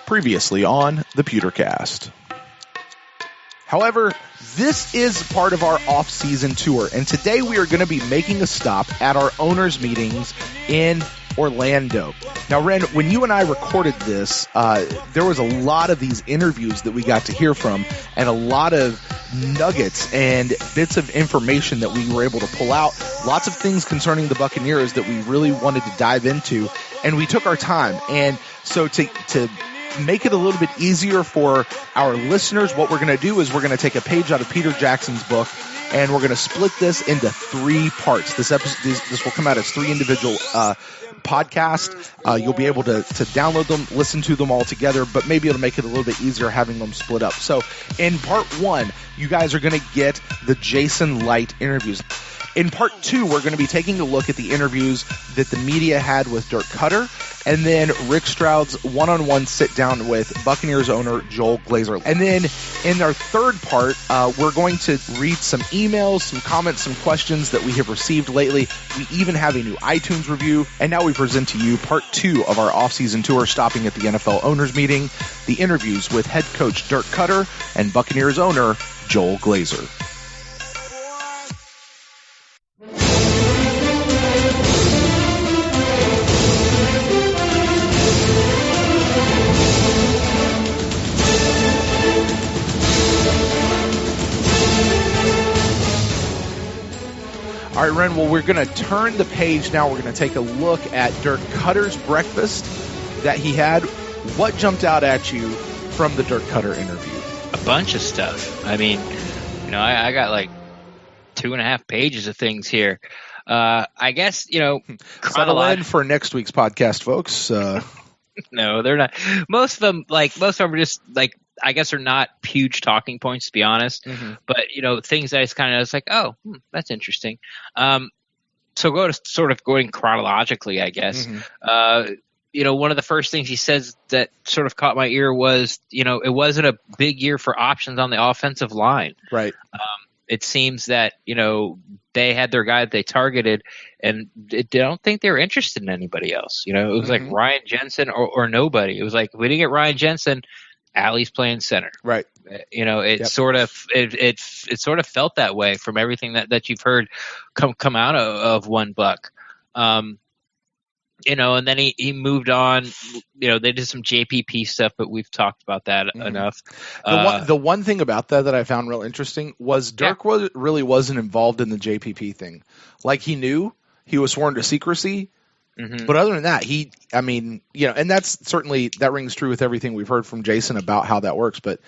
Previously on ThePewterCast. However, this is part of our off-season tour, and today we are going to be making a stop at our owners' meetings in Orlando. Now, Ren, when you and I recorded this, there was a lot of these interviews that we got to hear from, and a lot of nuggets and bits of information that we were able to pull out. Lots of things concerning the Buccaneers that we really wanted to dive into, and we took our time. And so to make it a little bit easier for our listeners, what we're going to do is we're going to take a page out of Peter Jackson's book, and we're going to split this into 3 parts. This will come out as 3 individual podcasts. You'll be able to download them, listen to them all together, but maybe it'll make it a little bit easier having them split up. So in part 1, you guys are going to get the Jason Licht interviews. In part 2, we're going to be taking a look at the interviews that the media had with Dirk Koetter, and then Rick Stroud's one-on-one sit-down with Buccaneers owner Joel Glazer. And then in our third part, we're going to read some emails, some comments, some questions that we have received lately. We even have a new iTunes review. And now we present to you part 2 of our off-season tour, stopping at the NFL owners meeting, the interviews with head coach Dirk Koetter and Buccaneers owner Joel Glazer. All right, Ren, well, we're going to turn the page now. We're going to take a look at Dirk Koetter's breakfast that he had. What jumped out at you from the Dirk Koetter interview? A bunch of stuff. I mean, I got like 2.5 pages of things here. I guess, settle in for next week's podcast, folks. No, they're not. Most of them are just like, I guess are not huge talking points, to be honest. Mm-hmm. But, things that I just kind of was like, oh, that's interesting. So going chronologically, I guess. Mm-hmm. One of the first things he says that sort of caught my ear was, it wasn't a big year for options on the offensive line. Right. It seems that, they had their guy that they targeted, and I don't think they were interested in anybody else. It was like Ryan Jensen or nobody. It was like, if we didn't get Ryan Jensen, Allie's playing center. Right. Sort of felt that way from everything that you've heard come out of One Buck. And then he moved on. They did some JPP stuff, but we've talked about that enough. The one thing about that I found real interesting was Dirk really wasn't involved in the JPP thing. Like, he knew he was sworn to secrecy. Mm-hmm. But other than that, and that's certainly, that rings true with everything we've heard from Jason about how that works. But,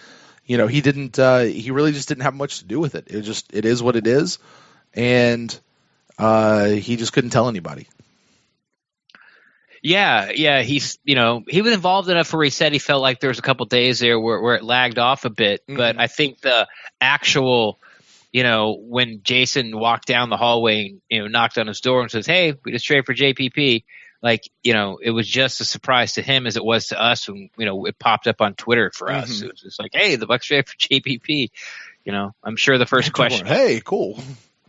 he didn't, he really just didn't have much to do with it. It is what it is. And he just couldn't tell anybody. Yeah. He's, he was involved enough where he said he felt like there was a couple days there where it lagged off a bit. Mm-hmm. But I think the actual, when Jason walked down the hallway and, knocked on his door and says, hey, we just traded for JPP, it was just a surprise to him as it was to us when, it popped up on Twitter for us. Mm-hmm. It was just like, hey, the Bucs traded for JPP. I'm sure the first question. Hey, cool.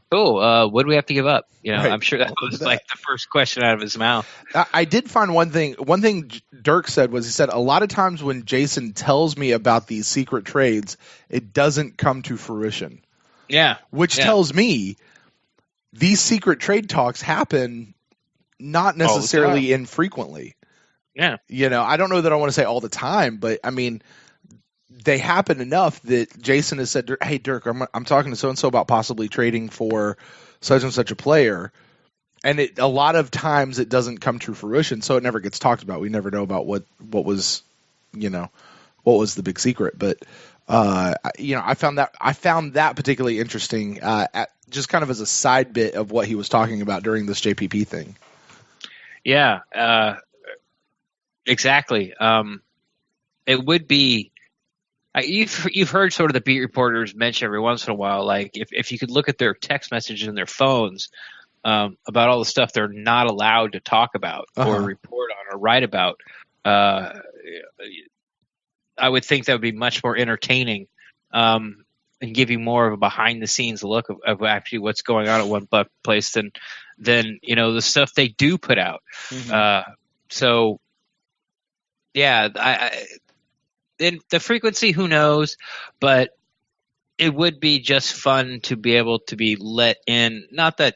What do we have to give up? Right. I'm sure that was like the first question out of his mouth. I did find one thing. One thing Dirk said was, he said, a lot of times when Jason tells me about these secret trades, it doesn't come to fruition. Yeah. Which tells me these secret trade talks happen not necessarily infrequently. Yeah. I don't know that I want to say all the time, but I mean, they happen enough that Jason has said, hey, Dirk, I'm talking to so-and-so about possibly trading for such and such a player. And a lot of times it doesn't come to fruition, so it never gets talked about. We never know about what was the big secret. But I found that particularly interesting, just kind of as a side bit of what he was talking about during this JPP thing. Yeah, exactly. It would be. You've heard sort of the beat reporters mention every once in a while, like if you could look at their text messages in their phones about all the stuff they're not allowed to talk about or report on or write about, I would think that would be much more entertaining and give you more of a behind the scenes look of actually what's going on at One Buck Place than the stuff they do put out. Mm-hmm. So. Yeah, the frequency, who knows? But it would be just fun to be able to be let in. Not that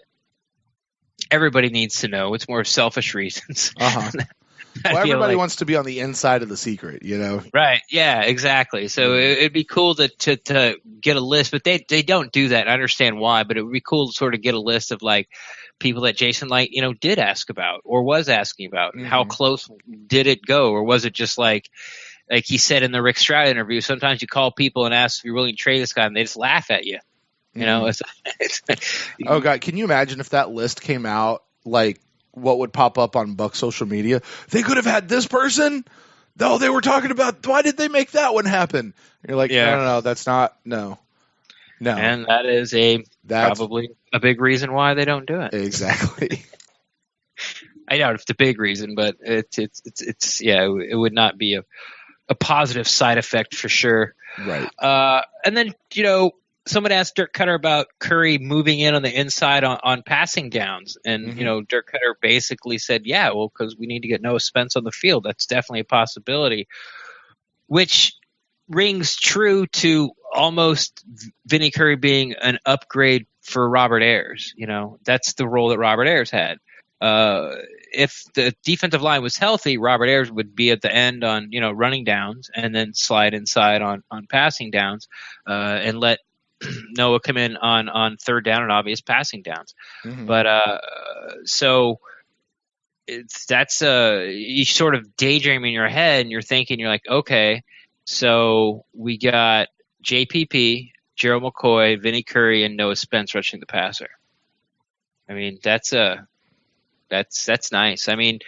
everybody needs to know. It's more selfish reasons. Well, everybody wants to be on the inside of the secret, Right. Yeah, exactly. So it'd be cool to get a list, but they don't do that. I understand why, but it would be cool to sort of get a list of like people that Jason did ask about or was asking about. How close did it go? Or was it just like he said in the Rick Stroud interview, sometimes you call people and ask if you're willing to trade this guy and they just laugh at you. It's oh God, can you imagine if that list came out, like what would pop up on Bucs social media? They could have had this person. No, they were talking about, why did they make that one happen? And you're like, no, that's not, no. And that is probably a big reason why they don't do it. Exactly. I doubt it's the big reason, but it's it would not be a positive side effect for sure. Right. And then, someone asked Dirk Koetter about Curry moving in on the inside on passing downs. And, Dirk Koetter basically said, because we need to get Noah Spence on the field. That's definitely a possibility, which rings true to almost Vinny Curry being an upgrade for Robert Ayers. That's the role that Robert Ayers had. If the defensive line was healthy, Robert Ayers would be at the end on, running downs and then slide inside on passing downs and let Noah come in on third down and obvious passing downs. But so that's you sort of daydream in your head and you're thinking, you're like, okay, so we got JPP, Gerald McCoy, Vinny Curry, and Noah Spence rushing the passer. I mean, that's nice. I mean,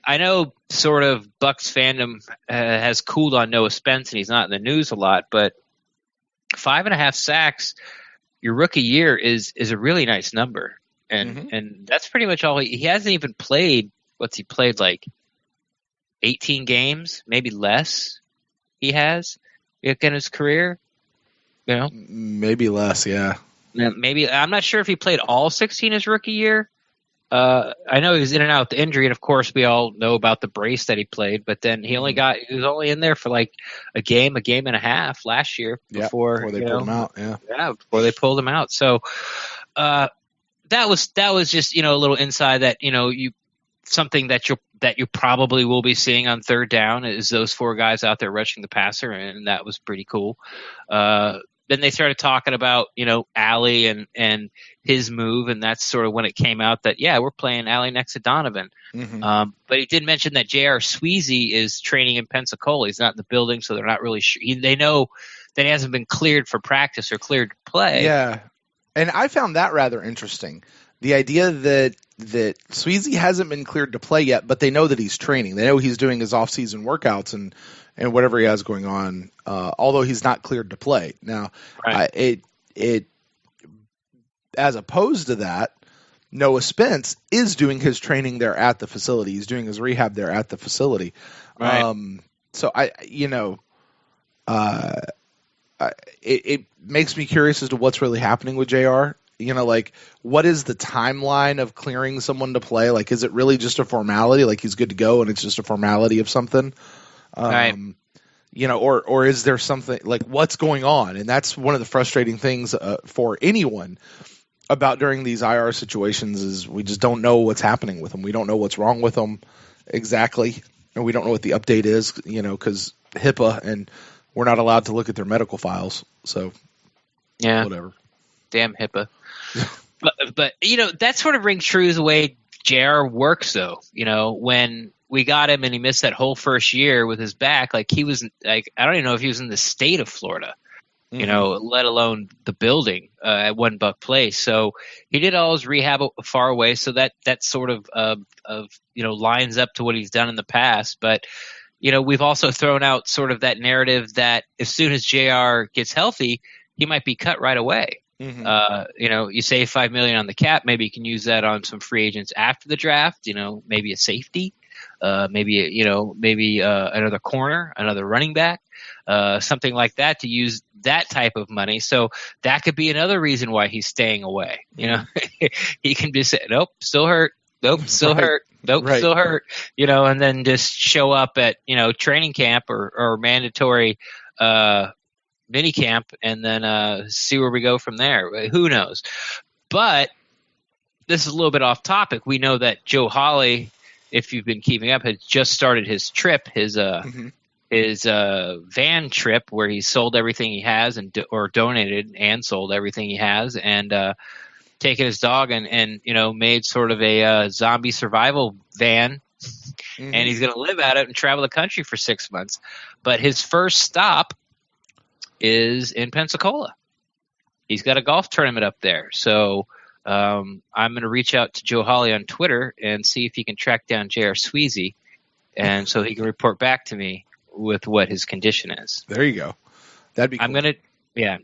I know sort of Bucs fandom has cooled on Noah Spence and he's not in the news a lot, but 5.5 sacks your rookie year is a really nice number. And that's pretty much all he hasn't even played. What's he played, like 18 games, maybe less he has in his career, maybe less. Yeah. Maybe. I'm not sure if he played all 16 his rookie year. I know he was in and out with the injury, and of course we all know about the brace that he played, but then he was only in there for like a game and a half last year before they pulled him out. Yeah, before they pulled him out. So that was just a little inside that something that you probably will be seeing on third down is those 4 guys out there rushing the passer, and that was pretty cool. Then they started talking about, Allie and his move, and that's sort of when it came out that, we're playing Allie next to Donovan. But he did mention that J.R. Sweezy is training in Pensacola. He's not in the building, so they're not really sure. They know that he hasn't been cleared for practice or cleared to play. Yeah, and I found that rather interesting. The idea that Sweezy hasn't been cleared to play yet, but they know that he's training. They know he's doing his off-season workouts and whatever he has going on, although he's not cleared to play. Now, it as opposed to that, Noah Spence is doing his training there at the facility. He's doing his rehab there at the facility. Right. So it makes me curious as to what's really happening with JR. Like, what is the timeline of clearing someone to play? Like, is it really just a formality? Like, he's good to go and it's just a formality of something? Right. Or is there something, like, what's going on? And that's one of the frustrating things for anyone about during these IR situations is we just don't know what's happening with them. We don't know what's wrong with them exactly. And we don't know what the update is, because HIPAA, and we're not allowed to look at their medical files. So, whatever. Damn HIPAA. But that sort of rings true the way JR works, though. When we got him and he missed that whole first year with his back, like he was like, I don't even know if he was in the state of Florida, let alone the building at One Buck Place. So he did all his rehab far away. So that sort of lines up to what he's done in the past. But we've also thrown out sort of that narrative that as soon as JR gets healthy, he might be cut right away. You save $5 million on the cap. Maybe you can use that on some free agents after the draft. Maybe a safety, maybe another corner, another running back, something like that to use that type of money. So that could be another reason why he's staying away. He can just say, nope, still hurt. Nope, still hurt. nope, Right. still hurt, and then just show up at, training camp or mandatory mini camp and then see where we go from there. Who knows? But this is a little bit off topic. We know that Joe Hawley, if you've been keeping up, has just started his trip, his van trip where he sold everything he has or donated and sold everything he has and taken his dog and made sort of a zombie survival van. And he's going to live at it and travel the country for 6 months. But his first stop is in Pensacola. He's got a golf tournament up there. So I'm going to reach out to Joe Hawley on Twitter and see if he can track down J.R. Sweezy, and so he can report back to me with what his condition is. There you go. That'd be cool. I'm going to,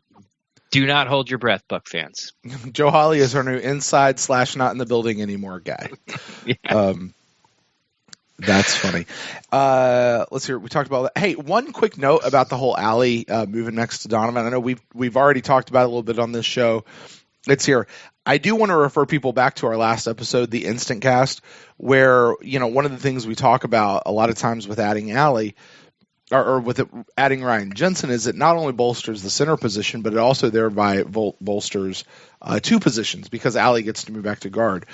do not hold your breath, Buck fans. Joe Hawley is our new inside / not in the building anymore guy. That's funny. Let's hear. We talked about that. Hey, one quick note about the whole Allie moving next to Donovan. I know we've already talked about it a little bit on this show. It's here. I do want to refer people back to our last episode, the Instant Cast, where one of the things we talk about a lot of times with adding Allie or with adding Ryan Jensen is it not only bolsters the center position, but it also thereby bolsters two positions because Allie gets to move back to guard.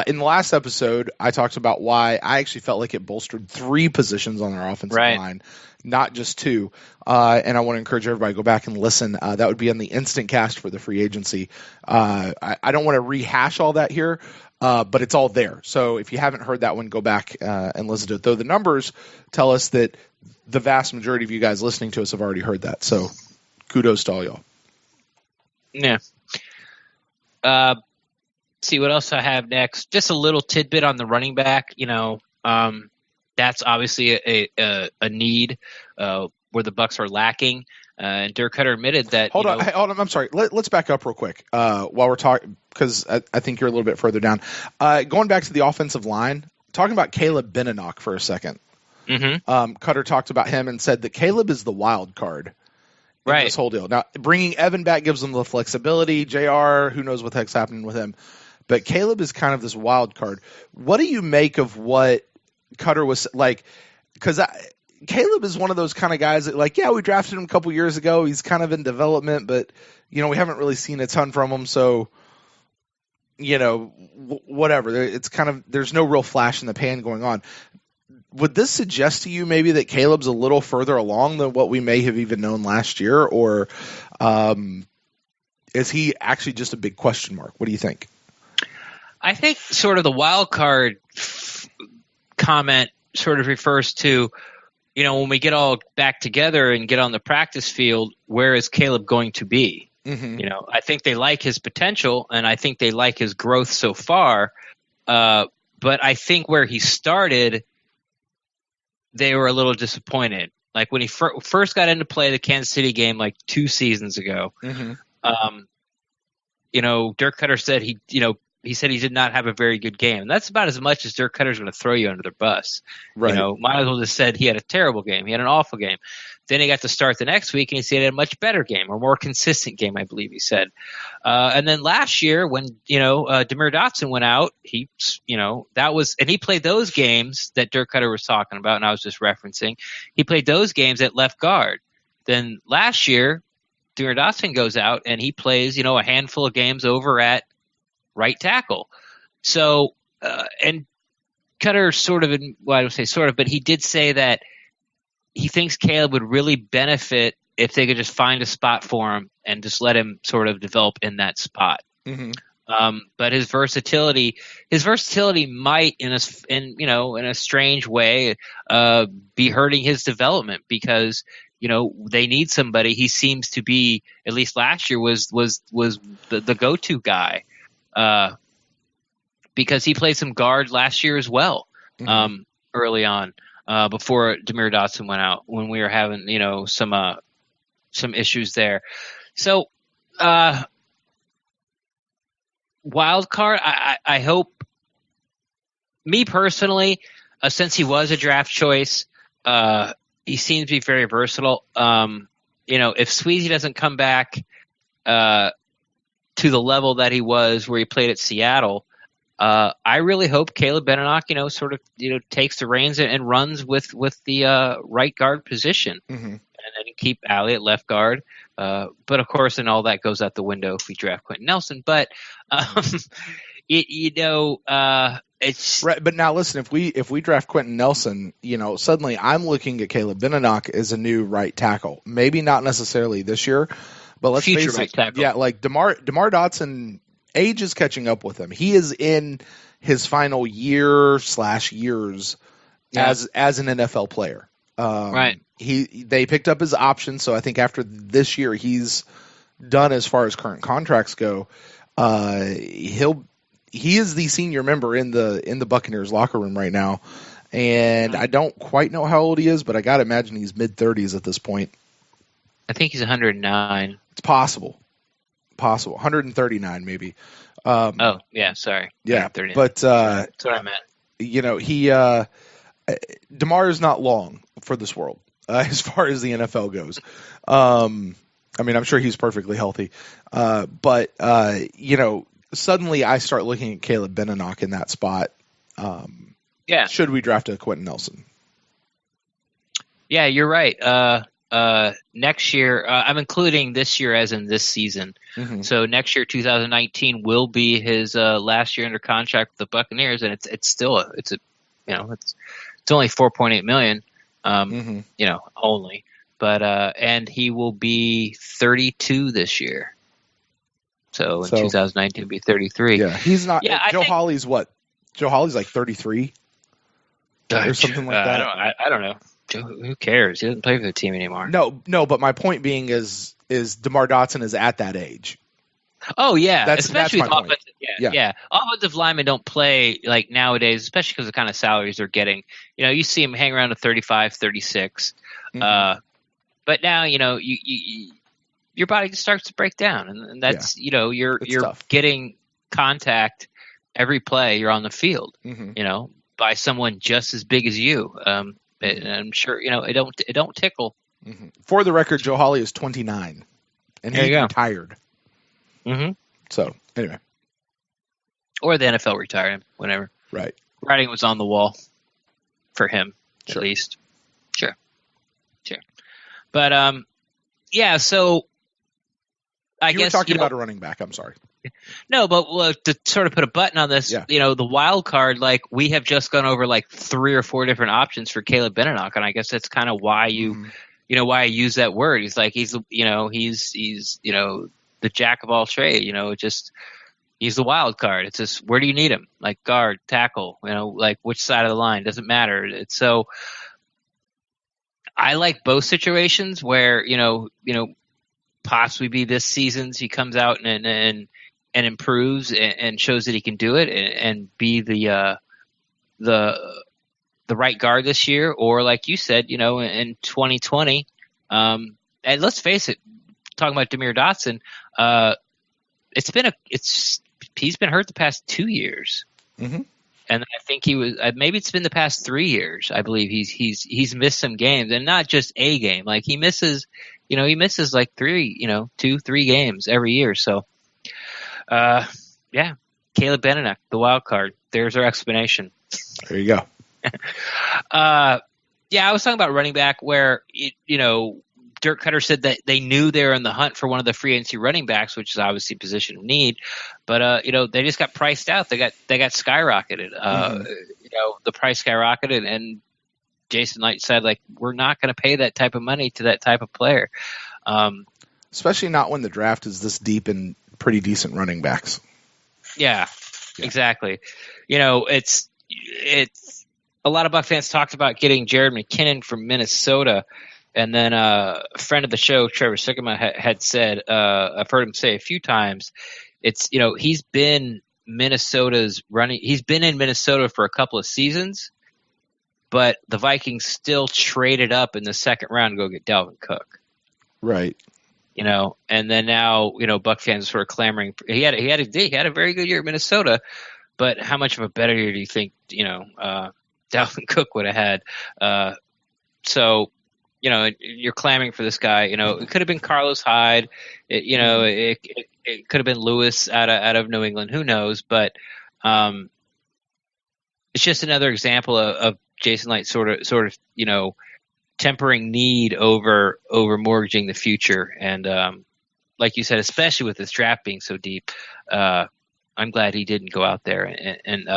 In the last episode, I talked about why I actually felt like it bolstered three positions on our offensive line, not just two. And I want to encourage everybody to go back and listen. That would be on the Instant Cast for the free agency. I don't want to rehash all that here, but it's all there. So if you haven't heard that one, go back and listen to it. Though the numbers tell us that the vast majority of you guys listening to us have already heard that. So kudos to all y'all. Yeah. See what else I have next. Just a little tidbit on the running back. That's obviously a need where the Bucs are lacking. And Dirk Koetter admitted that. Hold on. I'm sorry. Let's back up real quick while we're talking, because I think you're a little bit further down. Going back to the offensive line, talking about Caleb Benenoch for a second. Koetter talked about him and said that Caleb is the wild card. Right. This whole deal. Now, bringing Evan back gives them the flexibility. JR, who knows what the heck's happening with him. But Caleb is kind of this wild card. What do you make of what Koetter was like? Because Caleb is one of those kind of guys that, we drafted him a couple years ago. He's kind of in development, but, we haven't really seen a ton from him. So, whatever. It's kind of, there's no real flash in the pan going on. Would this suggest to you maybe that Caleb's a little further along than what we may have even known last year? Or is he actually just a big question mark? What do you think? I think sort of the wild card comment sort of refers to, when we get all back together and get on the practice field, where is Caleb going to be? I think they like his potential and I think they like his growth so far. But I think where he started, they were a little disappointed. Like when he first got into play the Kansas City game 2 seasons ago, Dirk Koetter said he said he did not have a very good game. And that's about as much as Dirk Koetter's going to throw you under the bus. Right. Might as well just said he had a terrible game. He had an awful game. Then he got to start the next week, and he said he had a much better game, or more consistent game, I believe he said. And then last year when, Demir Dotson went out, he played those games that Dirk Koetter was talking about, and I was just referencing. He played those games at left guard. Then last year, Demir Dotson goes out, and he plays, a handful of games over at right tackle. So, and Koetter I don't say sort of, but he did say that he thinks Caleb would really benefit if they could just find a spot for him and just let him sort of develop in that spot. But his versatility might in a strange way be hurting his development because they need somebody. He seems to be, at least last year, was the go-to guy. Because he played some guard last year as well, early on, before Demir Dotson went out when we were having, some issues there. So, wild card, I hope, me personally, since he was a draft choice, he seems to be very versatile. If Sweezy doesn't come back, to the level that he was where he played at Seattle, I really hope Caleb Benenoch, sort of, takes the reins and runs with the right guard position, and then keep Allie at left guard. But of course, and all that goes out the window if we draft Quentin Nelson. But it's right. But now listen, if we draft Quentin Nelson, suddenly I'm looking at Caleb Benenoch as a new right tackle. Maybe not necessarily this year, but let's future face right it. tackle. Yeah, like DeMar Dotson, age is catching up with him. He is in his final year/years as an NFL player. Right. They picked up his option, so I think after this year he's done as far as current contracts go. He is the senior member in the Buccaneers locker room right now, and I don't quite know how old he is, but I gotta imagine he's mid-30s at this point. I think he's 109. It's possible, 139 maybe. Oh yeah, sorry. Yeah, 139. but that's what I meant. He DeMar is not long for this world as far as the NFL goes. I mean, I'm sure he's perfectly healthy, but suddenly I start looking at Caleb Benenoch in that spot. Should we draft a Quentin Nelson? Yeah, you're right. Next year, I'm including this year as in this season. So next year, 2019, will be his last year under contract with the Buccaneers, and it's only $4.8 million, only. But and he will be 32 this year. So in 2019, he'll be 33. Yeah, he's not. Yeah, Joe Hawley's what? Joe Hawley's like 33 or something like that. I don't know. Who cares? He doesn't play for the team anymore. No. But my point being is DeMar Dotson is at that age. Oh yeah, that's my point. Yeah. Offensive linemen don't play like nowadays, especially because of the kind of salaries they're getting. You see them hang around to 35, 36. But now your body just starts to break down, and that's you're tough. Getting contact every play you're on the field. By someone just as big as you. And I'm sure it don't tickle. For the record, Joe Hawley is 29, and he's retired. So anyway, or the NFL retired him. Whatever. Right. Writing was on the wall for him, at least. Sure. But so I guess you were talking about a running back. I'm sorry. No, but to sort of put a button on this, the wild card, like we have just gone over like 3 or 4 different options for Caleb Benenoch, and I guess that's kind of why why I use that word. He's like he's the jack of all trade. He's the wild card. It's just where do you need him? Like guard, tackle, like which side of the line doesn't matter. It's so. I like both situations where possibly be this season's he comes out and improves and shows that he can do it and be the right guard this year, or like you said, in 2020. And let's face it, talking about Demir Dotson, he's been hurt the past 2 years. And I think he was maybe it's been the past 3 years. I believe he's missed some games, and not just a game. Like he misses like 2-3 games every year. So, Caleb Benenoch, the wild card. There's our explanation. There you go. I was talking about running back where Dirk Koetter said that they knew they were in the hunt for one of the free agency running backs, which is obviously a position of need. But they just got priced out. They got skyrocketed. The price skyrocketed, and Jason Licht said, like, we're not going to pay that type of money to that type of player. Especially not when the draft is this deep in pretty decent running backs. Yeah. Exactly. It's a lot of Bucs fans talked about getting Jared McKinnon from Minnesota. And then a friend of the show, Trevor Sikkema, had said, I've heard him say a few times, it's, he's been in Minnesota for a couple of seasons, but the Vikings still traded up in the second round to go get Dalvin Cook. Right. And then now, Buc fans are sort of clamoring. He had a very good year at Minnesota, but how much of a better year do you think, Dalvin Cook would have had? So, you're clamoring for this guy. It could have been Carlos Hyde. It could have been Lewis out of New England. Who knows? But It's just another example of Jason Licht sort of tempering need over mortgaging the future. And like you said, especially with this draft being so deep, I'm glad he didn't go out there and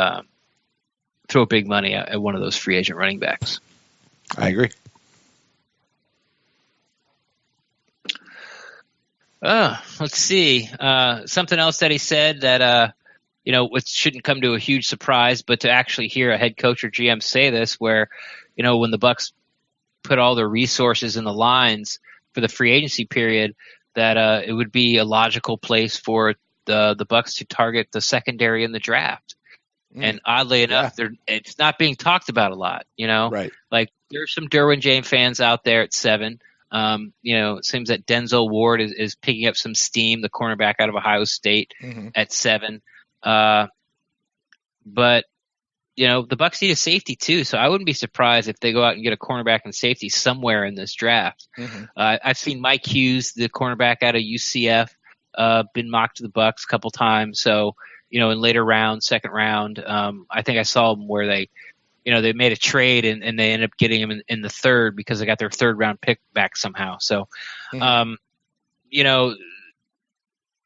throw big money at one of those free agent running backs. I agree. Let's see. Something else that he said that, which shouldn't come to a huge surprise, but to actually hear a head coach or GM say this, where, when the Bucs put all their resources in the lines for the free agency period, that it would be a logical place for the Bucs to target the secondary in the draft. And oddly enough, it's not being talked about a lot, Right. Like there's some Derwin James fans out there at 7. It seems that Denzel Ward is picking up some steam, the cornerback out of Ohio State at 7. But the Bucs need a safety too, so I wouldn't be surprised if they go out and get a cornerback and safety somewhere in this draft. I've seen Mike Hughes, the cornerback out of UCF, been mocked to the Bucs a couple times. So, in later rounds, second round, I think I saw them where they made a trade and they ended up getting him in the third because they got their third round pick back somehow. So,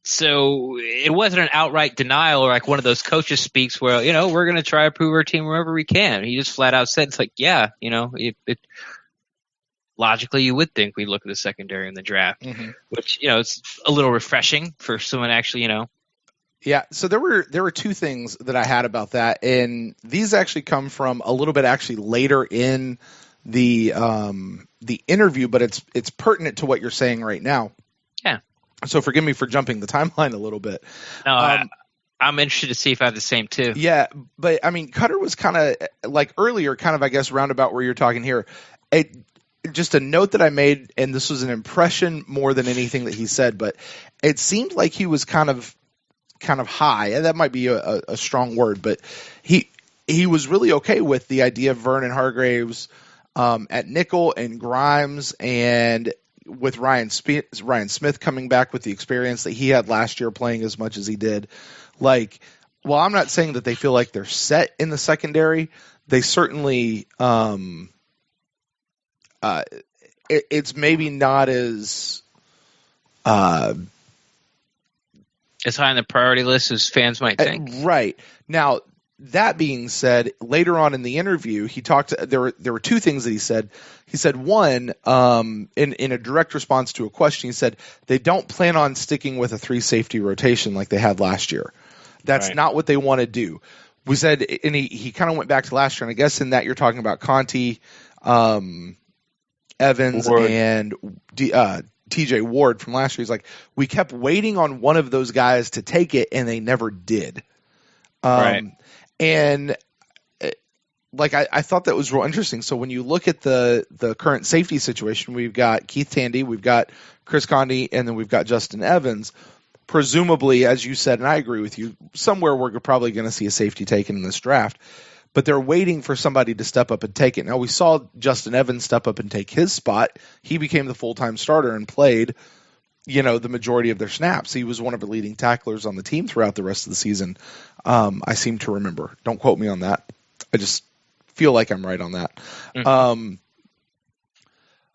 so it wasn't an outright denial or like one of those coaches speaks where, we're going to try to prove our team wherever we can. He just flat out said, it's like, logically you would think we'd look at the secondary in the draft, which, it's a little refreshing for someone actually, Yeah, so there were two things that I had about that, and these actually come from a little bit actually later in the interview, but it's pertinent to what you're saying right now. Yeah. So forgive me for jumping the timeline a little bit. No, I'm interested to see if I have the same too. Yeah, but I mean, Koetter was kind of like earlier, kind of I guess roundabout where you're talking here. Just a note that I made, and this was an impression more than anything that he said, but it seemed like he was kind of high, and that might be a strong word, but he was really okay with the idea of Vernon Hargreaves at nickel and Grimes, and with Ryan Smith coming back with the experience that he had last year playing as much as he did. Like, well, I'm not saying that they feel like they're set in the secondary. They certainly it's maybe not as high on the priority list as fans might think. Right. Now, that being said, later on in the interview, he talked. There were two things that he said. He said one, in a direct response to a question, he said they don't plan on sticking with a 3 safety rotation like they had last year. That's not what they want to do. We said, and he kind of went back to last year, and I guess in that you're talking about Conti, Evans, Ward, and TJ Ward from last year. He's like, we kept waiting on one of those guys to take it, and they never did. And like I thought that was real interesting. So when you look at the current safety situation, we've got Keith Tandy, we've got Chris Conti, and then we've got Justin Evans. Presumably, as you said, and I agree with you, somewhere we're probably going to see a safety taken in this draft. But they're waiting for somebody to step up and take it. Now, we saw Justin Evans step up and take his spot. He became the full-time starter and played, the majority of their snaps. He was one of the leading tacklers on the team throughout the rest of the season. I seem to remember. Don't quote me on that. I just feel like I'm right on that.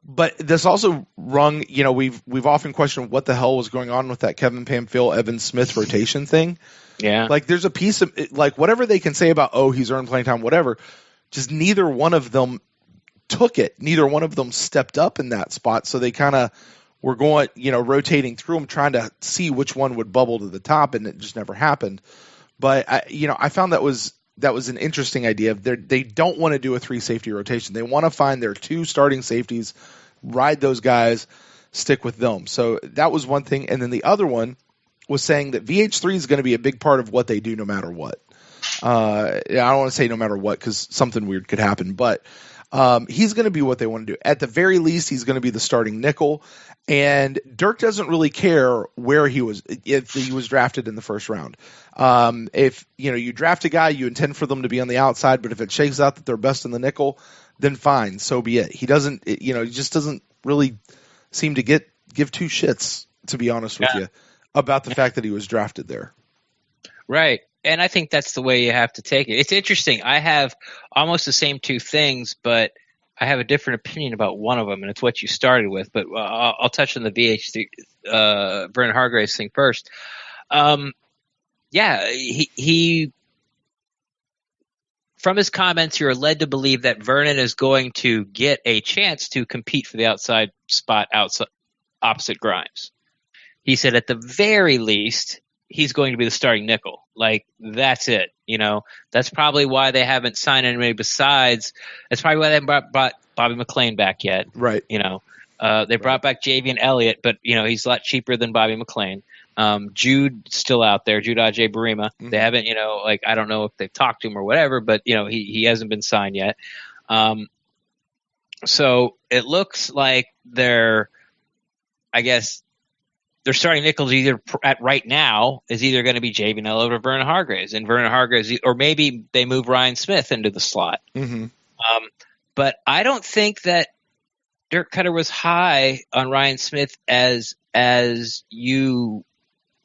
But this also rung, we've often questioned what the hell was going on with that Kevin Pamphile, Evan Smith rotation thing. Yeah. Like there's a piece of like whatever they can say about, he's earned playing time, whatever, just neither one of them took it. Neither one of them stepped up in that spot. So they kind of were going, rotating through them, trying to see which one would bubble to the top, and it just never happened. But I found that was an interesting idea. They don't want to do a 3 safety rotation. They want to find their 2 starting safeties, ride those guys, stick with them. So that was one thing. And then the other one was saying that VH3 is going to be a big part of what they do no matter what. I don't want to say no matter what because something weird could happen, but he's going to be what they want to do. At the very least, he's going to be the starting nickel. And Dirk doesn't really care where he was, if he was drafted in the first round. If you draft a guy, you intend for them to be on the outside, but if it shakes out that they're best in the nickel, then fine, so be it. He doesn't, he just doesn't really seem to give 2 shits, to be honest with you, about the fact that he was drafted there. Right. And I think that's the way you have to take it. It's interesting. I have almost the same two things, but I have a different opinion about one of them, and it's what you started with. But I'll touch on the VH3 Vernon Hargreaves thing first. He from his comments, you're led to believe that Vernon is going to get a chance to compete for the outside spot opposite Grimes. He said at the very least, he's going to be the starting nickel. Like, that's it. That's probably why they haven't signed anybody besides. That's probably why they haven't brought Bobby McClain back yet. Right. They brought back Javian Elliott, but, he's a lot cheaper than Bobby McClain. Jude still out there, Jude Ajay-Barima. Mm-hmm. They haven't, I don't know if they've talked to him or whatever, but, he hasn't been signed yet. So it looks like their starting nickels either at right now is either going to be Javian Elliott or Vernon Hargreaves, and Vernon Hargreaves, or maybe they move Ryan Smith into the slot. Mm-hmm. But I don't think that Dirk Koetter was high on Ryan Smith as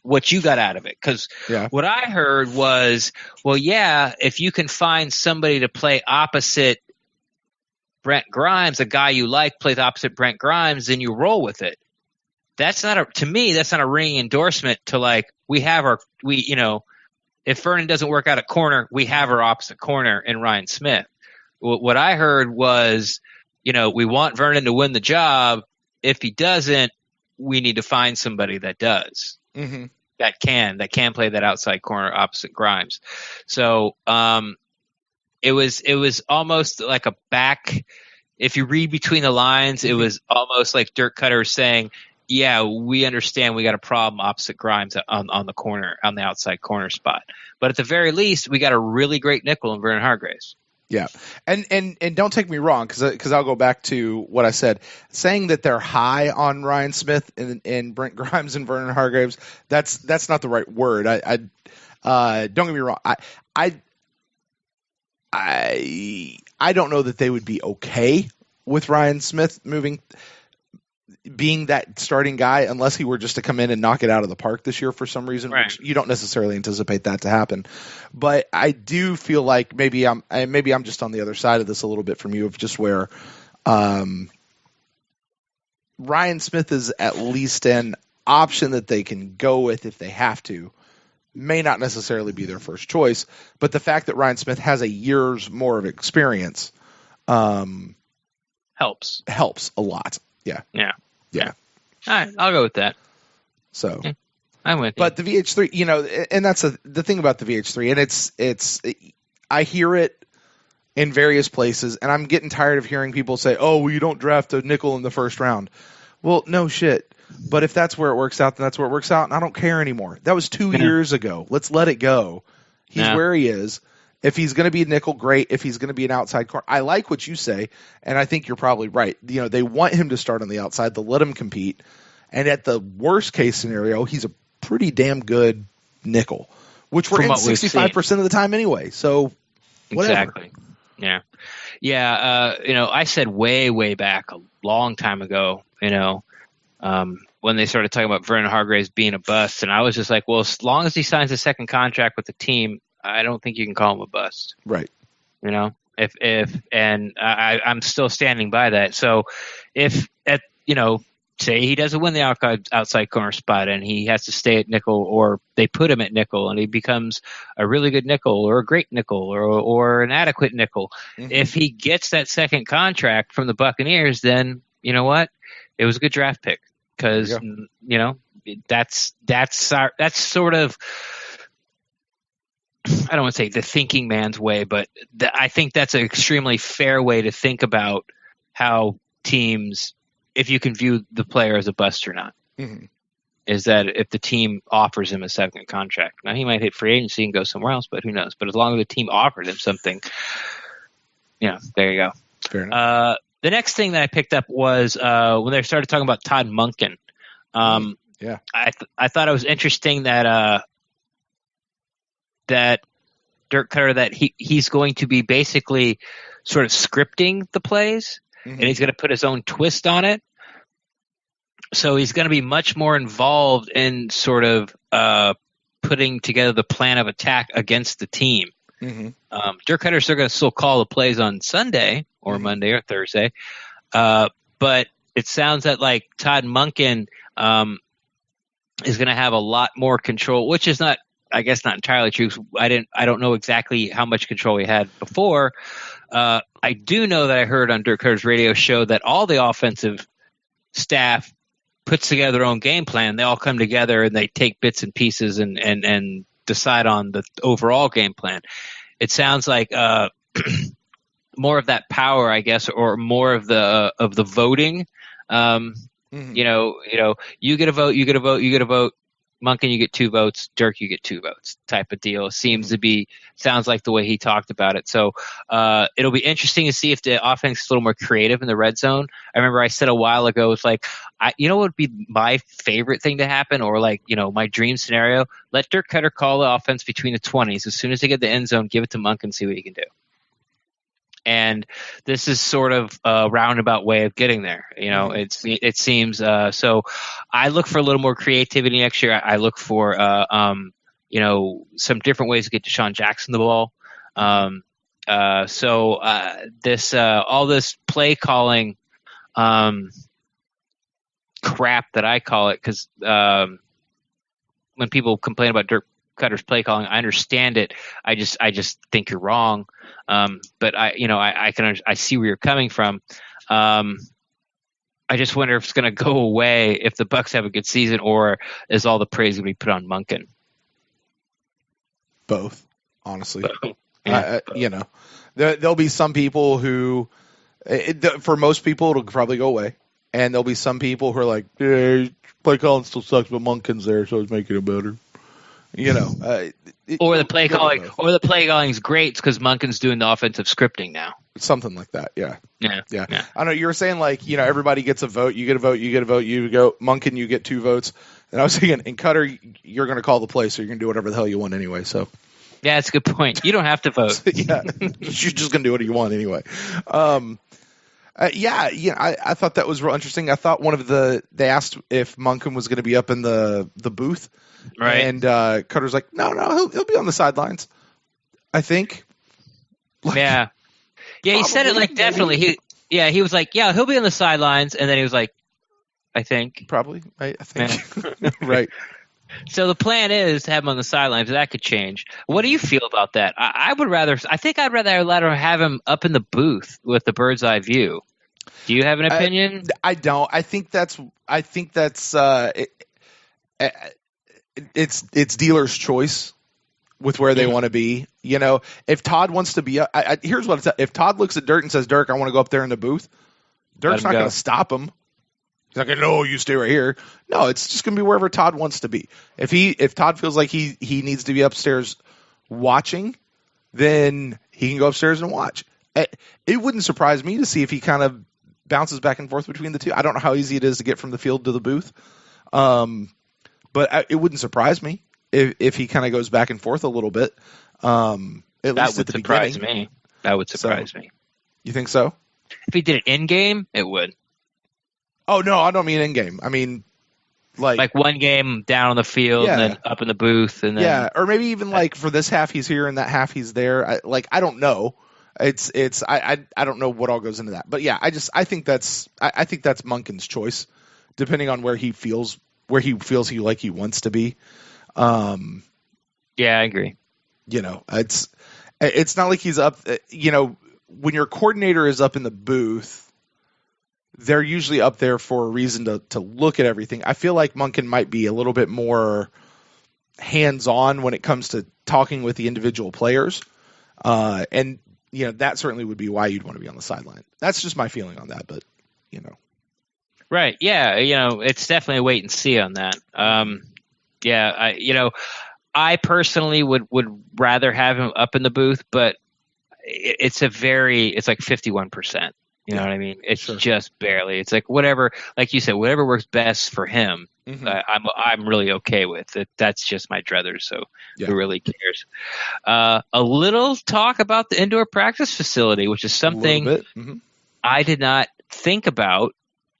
what you got out of it. Because what I heard was, if you can find somebody to play opposite Brent Grimes, a guy you like plays opposite Brent Grimes, then you roll with it. That's not a ringing endorsement to if Vernon doesn't work out at corner, we have our opposite corner in Ryan Smith. What I heard was, we want Vernon to win the job. If he doesn't, we need to find somebody that does. Mm-hmm. That can play that outside corner opposite Grimes. So it was almost like a back. If you read between the lines, it was almost like Dirk Koetter saying, yeah, we understand we got a problem opposite Grimes on the corner, on the outside corner spot. But at the very least, we got a really great nickel in Vernon Hargreaves. Yeah. And don't take me wrong, because I'll go back to what I said. Saying that they're high on Ryan Smith and Brent Grimes and Vernon Hargreaves, that's not the right word. I don't get me wrong. I don't know that they would be okay with Ryan Smith being that starting guy, unless he were just to come in and knock it out of the park this year for some reason, right. Which you don't necessarily anticipate that to happen. But I do feel like maybe I'm just on the other side of this a little bit from you, of just where Ryan Smith is at least an option that they can go with if they have to. May not necessarily be their first choice, but the fact that Ryan Smith has a year's more of experience helps a lot. Yeah. All right, I'll go with that. So, I'm with you. But the VH3, and that's the thing about the VH3, and it's I hear it in various places, and I'm getting tired of hearing people say, "Oh, well, you don't draft a nickel in the first round." Well, no shit. But if that's where it works out, then that's where it works out, and I don't care anymore. That was 2 years ago. Let's let it go. He's where he is. If he's going to be a nickel, great. If he's going to be an outside corner, I like what you say, and I think you're probably right. They want him to start on the outside. They'll let him compete. And at the worst case scenario, he's a pretty damn good nickel, which we're in 65% of the time anyway. So whatever. Exactly. Yeah. Yeah. I said way back a long time ago, when they started talking about Vernon Hargreaves being a bust, and I was just like, well, as long as he signs a second contract with the team, I don't think you can call him a bust. Right. I'm still standing by that. So if say he doesn't win the outside corner spot and he has to stay at nickel, or they put him at nickel and he becomes a really good nickel or a great nickel or an adequate nickel. Mm-hmm. If he gets that second contract from the Buccaneers, then you know what? It was a good draft pick, because that's sort of, I don't want to say the thinking man's way, but I think that's an extremely fair way to think about how teams, if you can view the player as a bust or not, is that if the team offers him a second contract. Now, he might hit free agency and go somewhere else, but who knows? But as long as the team offered him something, there you go. Fair enough. The next thing that I picked up was when they started talking about Todd Monken. I thought it was interesting that Dirk Koetter, that he's going to be basically sort of scripting the plays, and he's going to put his own twist on it. So he's going to be much more involved in sort of putting together the plan of attack against the team. Dirk Koetter's still call the plays on Sunday or Monday or Thursday, but it sounds that like Todd Monken is going to have a lot more control, which is not, I guess, not entirely true. I don't know exactly how much control he had before. I do know that I heard on Dirk Koetter's radio show that all the offensive staff puts together their own game plan. They all come together and they take bits and pieces and decide on the overall game plan. It sounds like more of that power, I guess, or more of the voting. You get a vote, you get a vote, you get a vote. Monken, you get 2 votes. Dirk, you get 2 votes type of deal. Sounds like the way he talked about it. So it'll be interesting to see if the offense is a little more creative in the red zone. I remember I said a while ago, it's like, what would be my favorite thing to happen, or like, my dream scenario? Let Dirk Koetter call the offense between the 20s. As soon as they get the end zone, give it to Monken, see what he can do. And this is sort of a roundabout way of getting there. It seems so. I look for a little more creativity next year. I look for some different ways to get Deshaun Jackson the ball. All this play calling crap that I call it, because when people complain about Dirk Koetter's play calling, I understand it. I just think you're wrong. But I see where you're coming from. I just wonder if it's going to go away if the Bucs have a good season, or is all the praise going to be put on Monken? Both, honestly. Both. Yeah. There'll be some people who, for most people, it'll probably go away, and there'll be some people who are like, play calling still sucks, but Monken's there, so it's making it better. Or the play calling, or the play calling's great because Monken's doing the offensive scripting now. Something like that, yeah. Yeah. I know you were saying like, everybody gets a vote. You get a vote. You get a vote. You go Monken. You get 2 votes. And I was thinking, in Koetter, you're going to call the play, so you're going to do whatever the hell you want anyway. So. Yeah, that's a good point. You don't have to vote. Yeah, you're just going to do what you want anyway. I thought that was real interesting. I thought they asked if Monken was going to be up in the booth. Right. And Koetter's like, no, he'll be on the sidelines, I think. Yeah, he said it like definitely. He was like, yeah, he'll be on the sidelines, and then he was like, I think. Probably, I think. Yeah. Right. So the plan is to have him on the sidelines. That could change. What do you feel about that? I think I'd rather have him up in the booth with the bird's eye view. Do you have an opinion? I don't. I think that's it's dealer's choice with where they want to be. If Todd wants to be up, here's what it's. If Todd looks at Dirk and says, "Dirk, I want to go up there in the booth," Dirk's not going to stop him. He's not going to, no, you stay right here. No, it's just going to be wherever Todd wants to be. If Todd feels like he needs to be upstairs watching, then he can go upstairs and watch. It wouldn't surprise me to see if he kind of bounces back and forth between the two. I don't know how easy it is to get from the field to the booth. But it wouldn't surprise me if he kind of goes back and forth a little bit. At least at the beginning. That would surprise me. You think so? If he did it in game, it would. Oh no, I don't mean in game. I mean like one game down on the field and then up in the booth, and then or maybe even like for this half he's here and that half he's there. I don't know. I don't know what all goes into that. But yeah, I think that's Monken's choice, depending on where he feels he wants to be. Yeah, I agree. It's not like he's up. When your coordinator is up in the booth, they're usually up there for a reason to look at everything. I feel like Monken might be a little bit more hands-on when it comes to talking with the individual players. And that certainly would be why you'd want to be on the sideline. That's just my feeling on that, but Right. Yeah. It's definitely a wait and see on that. I personally would rather have him up in the booth, but it's like 51%. You know what I mean? It's just barely. It's like whatever, like you said, whatever works best for him. Mm-hmm. I'm really okay with it. That's just my druthers. So who really cares? A little talk about the indoor practice facility, which is something I did not think about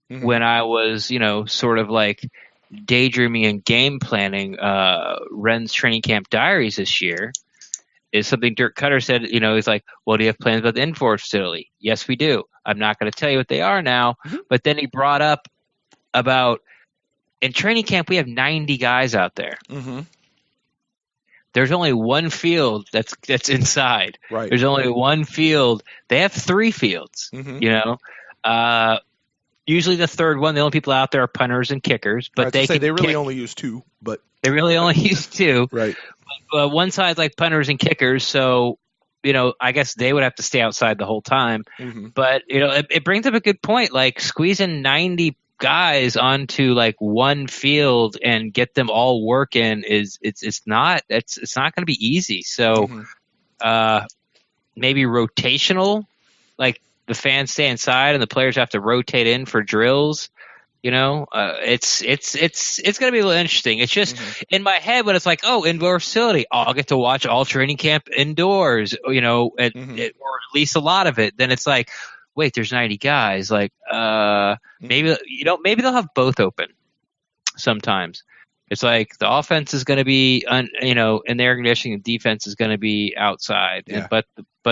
when I was, sort of like daydreaming and game planning Ren's training camp diaries this year is something Dirk Koetter said. He's like, well, do you have plans about the indoor facility? Yes, we do. I'm not going to tell you what they are now, but then he brought up about in training camp we have 90 guys out there. There's only one field that's inside. Right. There's only one field. They have 3 fields. Usually the third one, the only people out there are punters and kickers. But they really only use 2. But they really only use 2. Right. But one side's like punters and kickers, so I guess they would have to stay outside the whole time. But it brings up a good point. Like squeezing 90 guys onto like one field and get them all working it's not going to be easy. So maybe rotational, like the fans stay inside and the players have to rotate in for drills. It's going to be a little interesting. It's just in my head when it's like, oh, indoor facility, I'll get to watch all training camp indoors, or at least a lot of it. Then it's like, wait, there's 90 guys. Like, maybe they'll have both open sometimes. It's like the offense is going to be, in the air conditioning, the defense is going to be outside. Yeah. But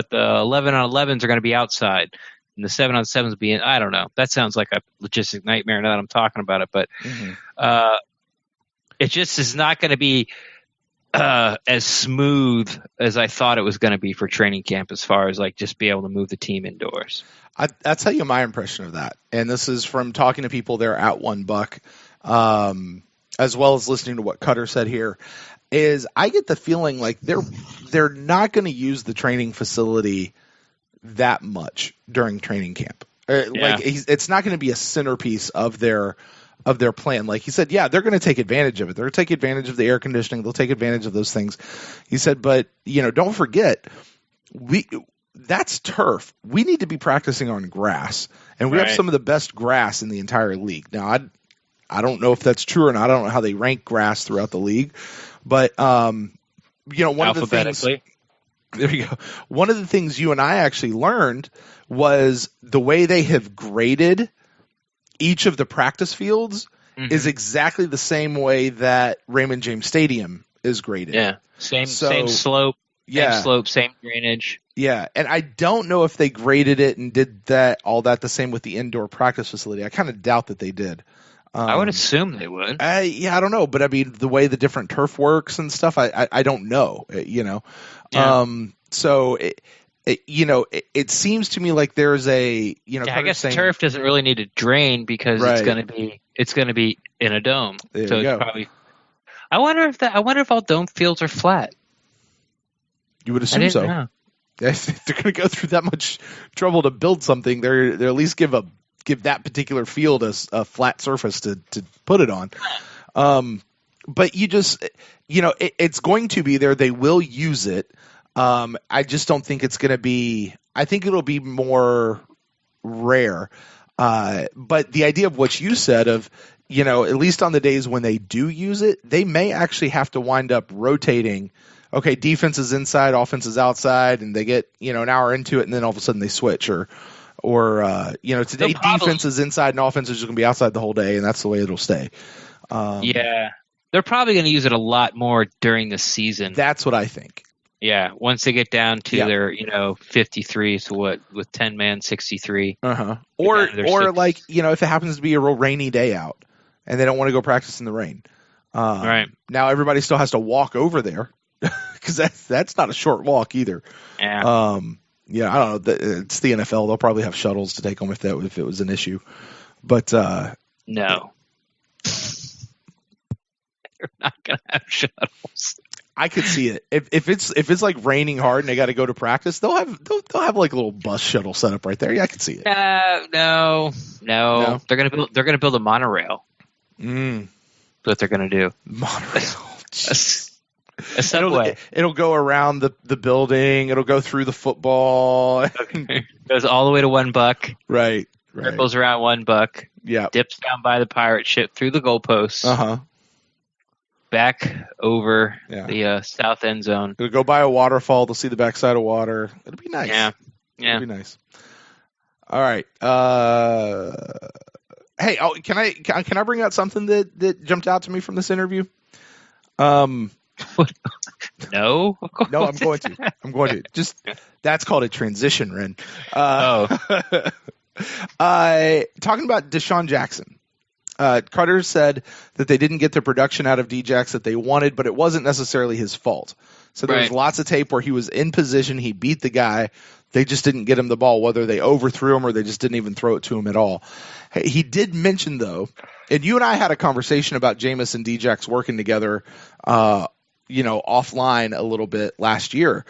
the 11-on-11s are going to be outside. And the 7-on-7s being, I don't know. That sounds like a logistic nightmare now that I'm talking about it. But it just is not going to be as smooth as I thought it was going to be for training camp as far as like just be able to move the team indoors. I'll tell you my impression of that. And this is from talking to people there at One Buck, as well as listening to what Koetter said here, is I get the feeling like they're not going to use the training facility that much during training camp. Like it's not going to be a centerpiece of their plan. Like he said, they're going to take advantage of it. They're going to take advantage of the air conditioning. They'll take advantage of those things. He said, but don't forget, that's turf. We need to be practicing on grass, and we have some of the best grass in the entire league. Now, I don't know if that's true or not. I don't know how they rank grass throughout the league, but one of the things. There you go. One of the things you and I actually learned was the way they have graded each of the practice fields is exactly the same way that Raymond James Stadium is graded. Yeah, same slope, same drainage. Yeah, and I don't know if they graded it and did all that the same with the indoor practice facility. I kind of doubt that they did. I would assume they would. I don't know, but I mean the way the different turf works and stuff, I don't know. Yeah. So it seems to me like there's a I guess turf doesn't really need to drain because it's going to be in a dome. There so you go. It's probably. I wonder if all dome fields are flat. You would assume so. Know. If they're going to go through that much trouble to build something, they're at least give that particular field a flat surface to put it on. But you just it's going to be there. They will use it. I just don't think it's going to be. I think it'll be more rare. But the idea of what you said of at least on the days when they do use it, they may actually have to wind up rotating. Okay, defense is inside, offense is outside, and they get an hour into it, and then all of a sudden they switch, or today defense is inside and offense is just going to be outside the whole day, and that's the way it'll stay. They're probably going to use it a lot more during the season. That's what I think. Yeah, once they get down to their 53, so what with 10-man 63. Or like if it happens to be a real rainy day out, and they don't want to go practice in the rain. Right now, everybody still has to walk over there. Because that's not a short walk either. Yeah. I don't know. It's the NFL. They'll probably have shuttles to take them if it was an issue. But no, they're not gonna have shuttles. I could see it. If it's like raining hard and they got to go to practice, they'll have like a little bus shuttle set up right there. Yeah, I could see it. No. They're gonna build a monorail. That's what they're gonna do. Monorail. A subway. It'll go around the building. It'll go through the football. Goes all the way to One Buck. Right. Circles around One Buck. Yeah. Dips down by the pirate ship through the goalposts. Back over the south end zone. It'll go by a waterfall. They'll see the backside of water. It'll be nice. Yeah. It'll be nice. All right. Hey, can I bring out something that jumped out to me from this interview? No, of course. No, I'm going to. Just that's called a transition, Ren. Talking about Deshaun Jackson. Koetter said that they didn't get the production out of Djax that they wanted, but it wasn't necessarily his fault. So there was lots of tape where he was in position, he beat the guy, they just didn't get him the ball, whether they overthrew him or they just didn't even throw it to him at all. He did mention, though, and you and I had a conversation about Jameis and Djax working together, offline a little bit last year.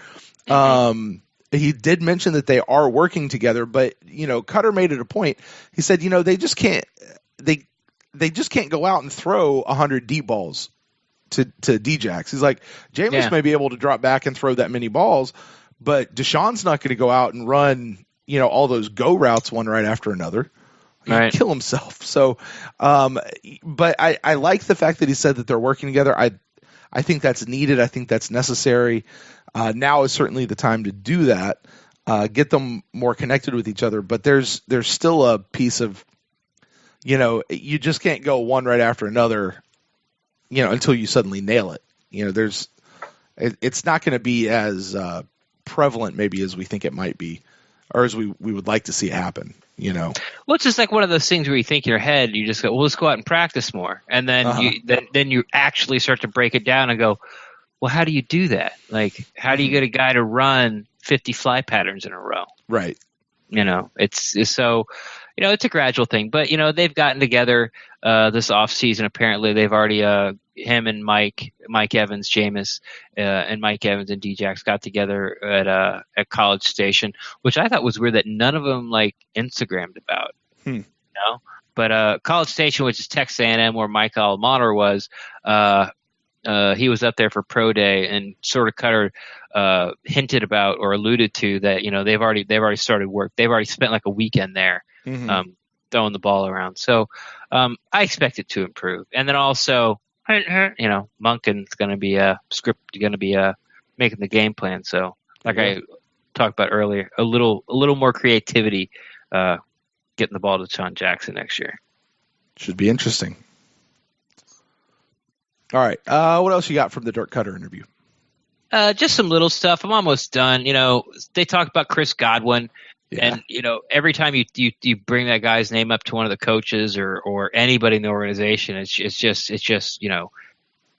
Mm-hmm. He did mention that they are working together, but, Koetter made it a point. He said, they just can't go out and throw 100 deep balls to Djax. He's like, Jameis may be able to drop back and throw that many balls, but Deshaun's not going to go out and run, all those go routes one right after another. He'd kill himself. So, but I like the fact that he said that they're working together. I think that's needed. I think that's necessary. Now is certainly the time to do that. Get them more connected with each other. But there's still a piece of, you just can't go one right after another, until you suddenly nail it. It's not going to be as prevalent maybe as we think it might be, or as we would like to see it happen. Well, it's just like one of those things where you think in your head, you just go, well, let's go out and practice more. And then then you actually start to break it down and go, well, how do you do that? Like, how do you get a guy to run 50 fly patterns in a row? Right. It's so, it's a gradual thing, but they've gotten together this off season. Apparently they've already, him and Mike Evans, Jameis, and Mike Evans and Djax got together at College Station, which I thought was weird that none of them Instagrammed about, but College Station, which is Texas A&M where Mike alma mater was, he was up there for pro day and sort of Koetter hinted about or alluded to that they've already started work. They've already spent a weekend there, throwing the ball around. So I expect it to improve. And then also, Monken's going to be making the game plan. So I talked about earlier, a little more creativity getting the ball to Deshaun Jackson next year. Should be interesting. All right. What else you got from the Dirk Koetter interview? Just some little stuff. I'm almost done. They talked about Chris Godwin, and every time you bring that guy's name up to one of the coaches or anybody in the organization, it's just I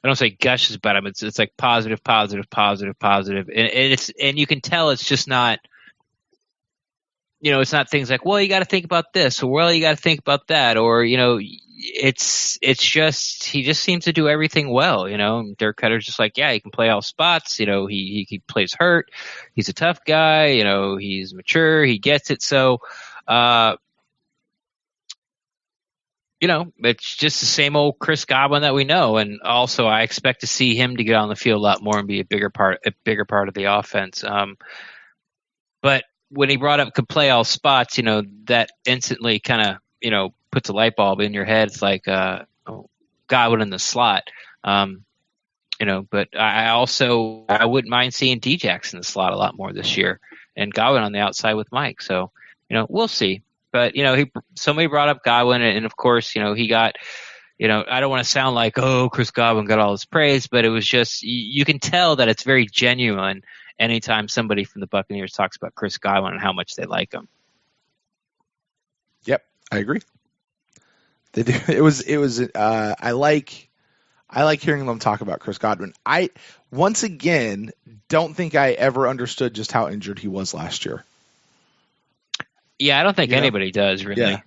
don't say gushes about him. It's like positive, and you can tell it's just not. It's not things like, well, you got to think about this, or well, you got to think about that, or it's just he just seems to do everything well. Dirk Koetter's just like, yeah, he can play all spots. He plays hurt. He's a tough guy. He's mature. He gets it. So, it's just the same old Chris Godwin that we know. And also, I expect to see him to get on the field a lot more and be a bigger part of the offense. But when he brought up could play all spots, that instantly kind of, puts a light bulb in your head. It's like Godwin in the slot. But I wouldn't mind seeing Djax in the slot a lot more this year and Godwin on the outside with Mike. So, we'll see. But, somebody brought up Godwin and of course, he got, I don't want to sound like, oh, Chris Godwin got all his praise, but it was just, you can tell that it's very genuine anytime somebody from the Buccaneers talks about Chris Godwin and how much they like him. Yep, I agree. It was. I like hearing them talk about Chris Godwin. I once again don't think I ever understood just how injured he was last year. Yeah, I don't think anybody does really. Yeah.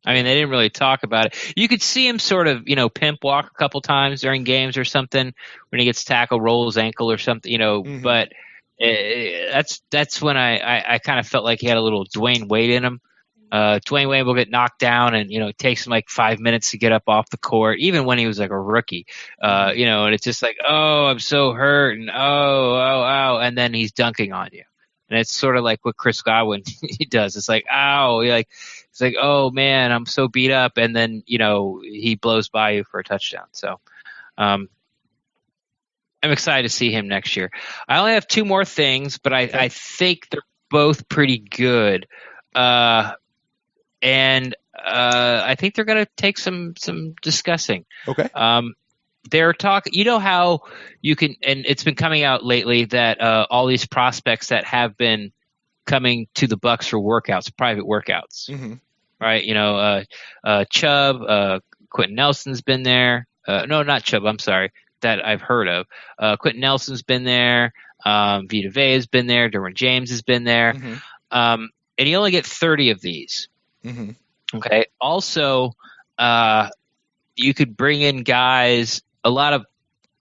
I mean, they didn't really talk about it. You could see him sort of, pimp walk a couple times during games or something when he gets tackled, roll his ankle or something, mm-hmm. But that's when I kind of felt like he had a little Dwayne Wade in him. Dwayne Wade will get knocked down and, it takes him 5 minutes to get up off the court, even when he was a rookie, and it's just like, oh, I'm so hurt and oh, and then he's dunking on you. And it's sort of like what Chris Godwin he does. It's like, ow, it's like, oh man, I'm so beat up. And then, he blows by you for a touchdown. So, I'm excited to see him next year. I only have two more things, but I think they're both pretty good. And I think they're going to take some discussing. Okay. They're talking. You know how you can, and it's been coming out lately that all these prospects that have been coming to the Bucs for workouts, private workouts, right? You know, Chubb, Quentin Nelson's been there. No, not Chubb. I'm sorry, that I've heard of. Quentin Nelson's been there. Vita Vea has been there. Derwin James has been there. And you only get 30 of these. Okay. Also, you could bring in guys. A lot of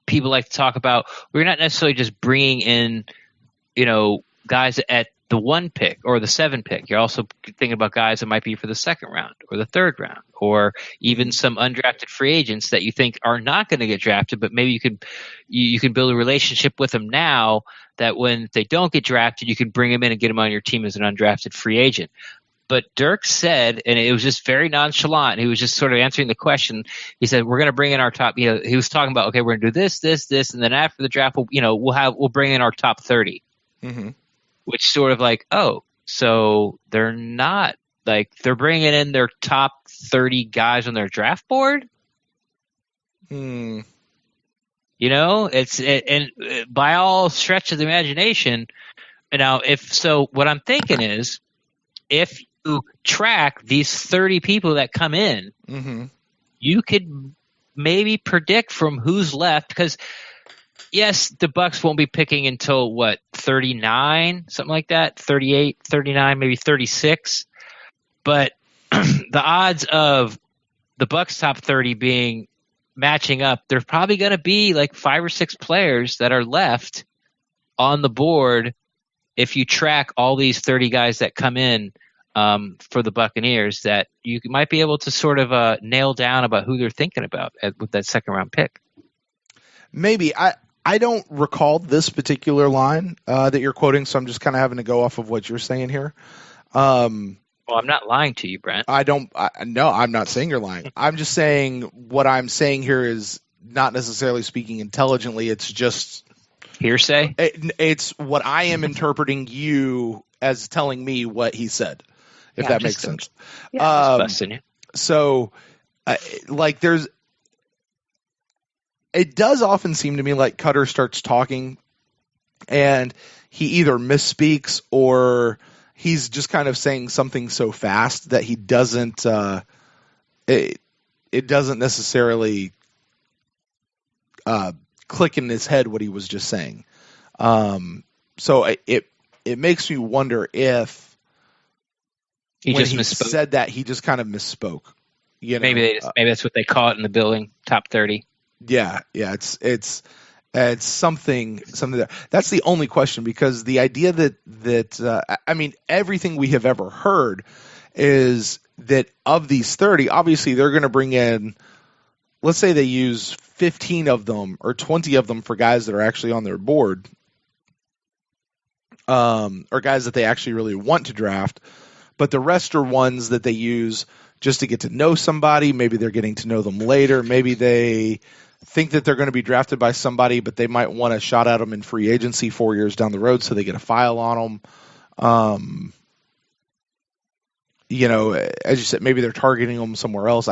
people like to talk about. We're not necessarily just bringing in, you know, guys at the 1 pick or the 7 pick. You're also thinking about guys that might be for the 2nd round or the 3rd round, or even some undrafted free agents that you think are not going to get drafted, but maybe you can build a relationship with them now that when they don't get drafted, you can bring them in and get them on your team as an undrafted free agent. But Dirk said, and it was just very nonchalant, he was just sort of answering the question. He said, we're going to bring in our top, you know, he was talking about, okay, we're going to do this, and then after the draft, we'll bring in our top 30. Which sort of like, oh, so they're not like they're bringing in their top 30 guys on their draft board. You know, and by all stretch of the imagination. Now, what I'm thinking is, if you track these 30 people that come in, you could maybe predict from who's left, because yes, the Bucs won't be picking until 39, something like that, 38, 39, maybe 36. But the odds of the Bucs top 30 matching up, there's probably going to be like 5 or 6 players that are left on the board if you track all these 30 guys that come in for the Buccaneers, that you might be able to sort of nail down about who they're thinking about with that 2nd round pick. Maybe. I don't recall this particular line that you're quoting, so I'm just kind of having to go off of what you're saying here. Well, I'm not lying to you, Brent. No, I'm not saying you're lying. I'm just saying what I'm saying here is not necessarily speaking intelligently. It's just hearsay. It's what I am interpreting you as telling me what he said, if that makes sense. Yeah, busting you. So, it does often seem to me like Koetter starts talking and he either misspeaks or he's just kind of saying something so fast that he doesn't it doesn't necessarily click in his head what he was just saying. So it makes me wonder if he when just he misspoke. Said that he just kind of misspoke. You know? Maybe that's what they call it in the building, top 30. Yeah, it's something there. That's the only question, because the idea that I mean, everything we have ever heard is that of these 30, obviously they're going to bring in, let's say they use 15 of them or 20 of them for guys that are actually on their board, or guys that they actually really want to draft, but the rest are ones that they use just to get to know somebody. Maybe they're getting to know them later. Maybe they think that they're going to be drafted by somebody, but they might want a shot at them in free agency 4 years down the road, so they get a file on them. You know, as you said, maybe they're targeting them somewhere else.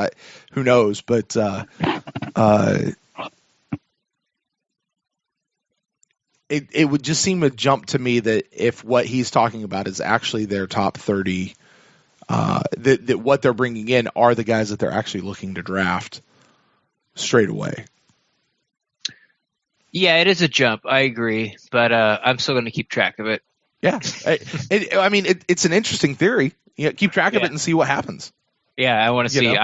Who knows? But it would just seem a jump to me that if what he's talking about is actually their top 30, that what they're bringing in are the guys that they're actually looking to draft straight away. Yeah, it is a jump. I agree, but I'm still going to keep track of it. Yeah, I mean, it's an interesting theory. You know, keep track of it and see what happens. Yeah, I want to see.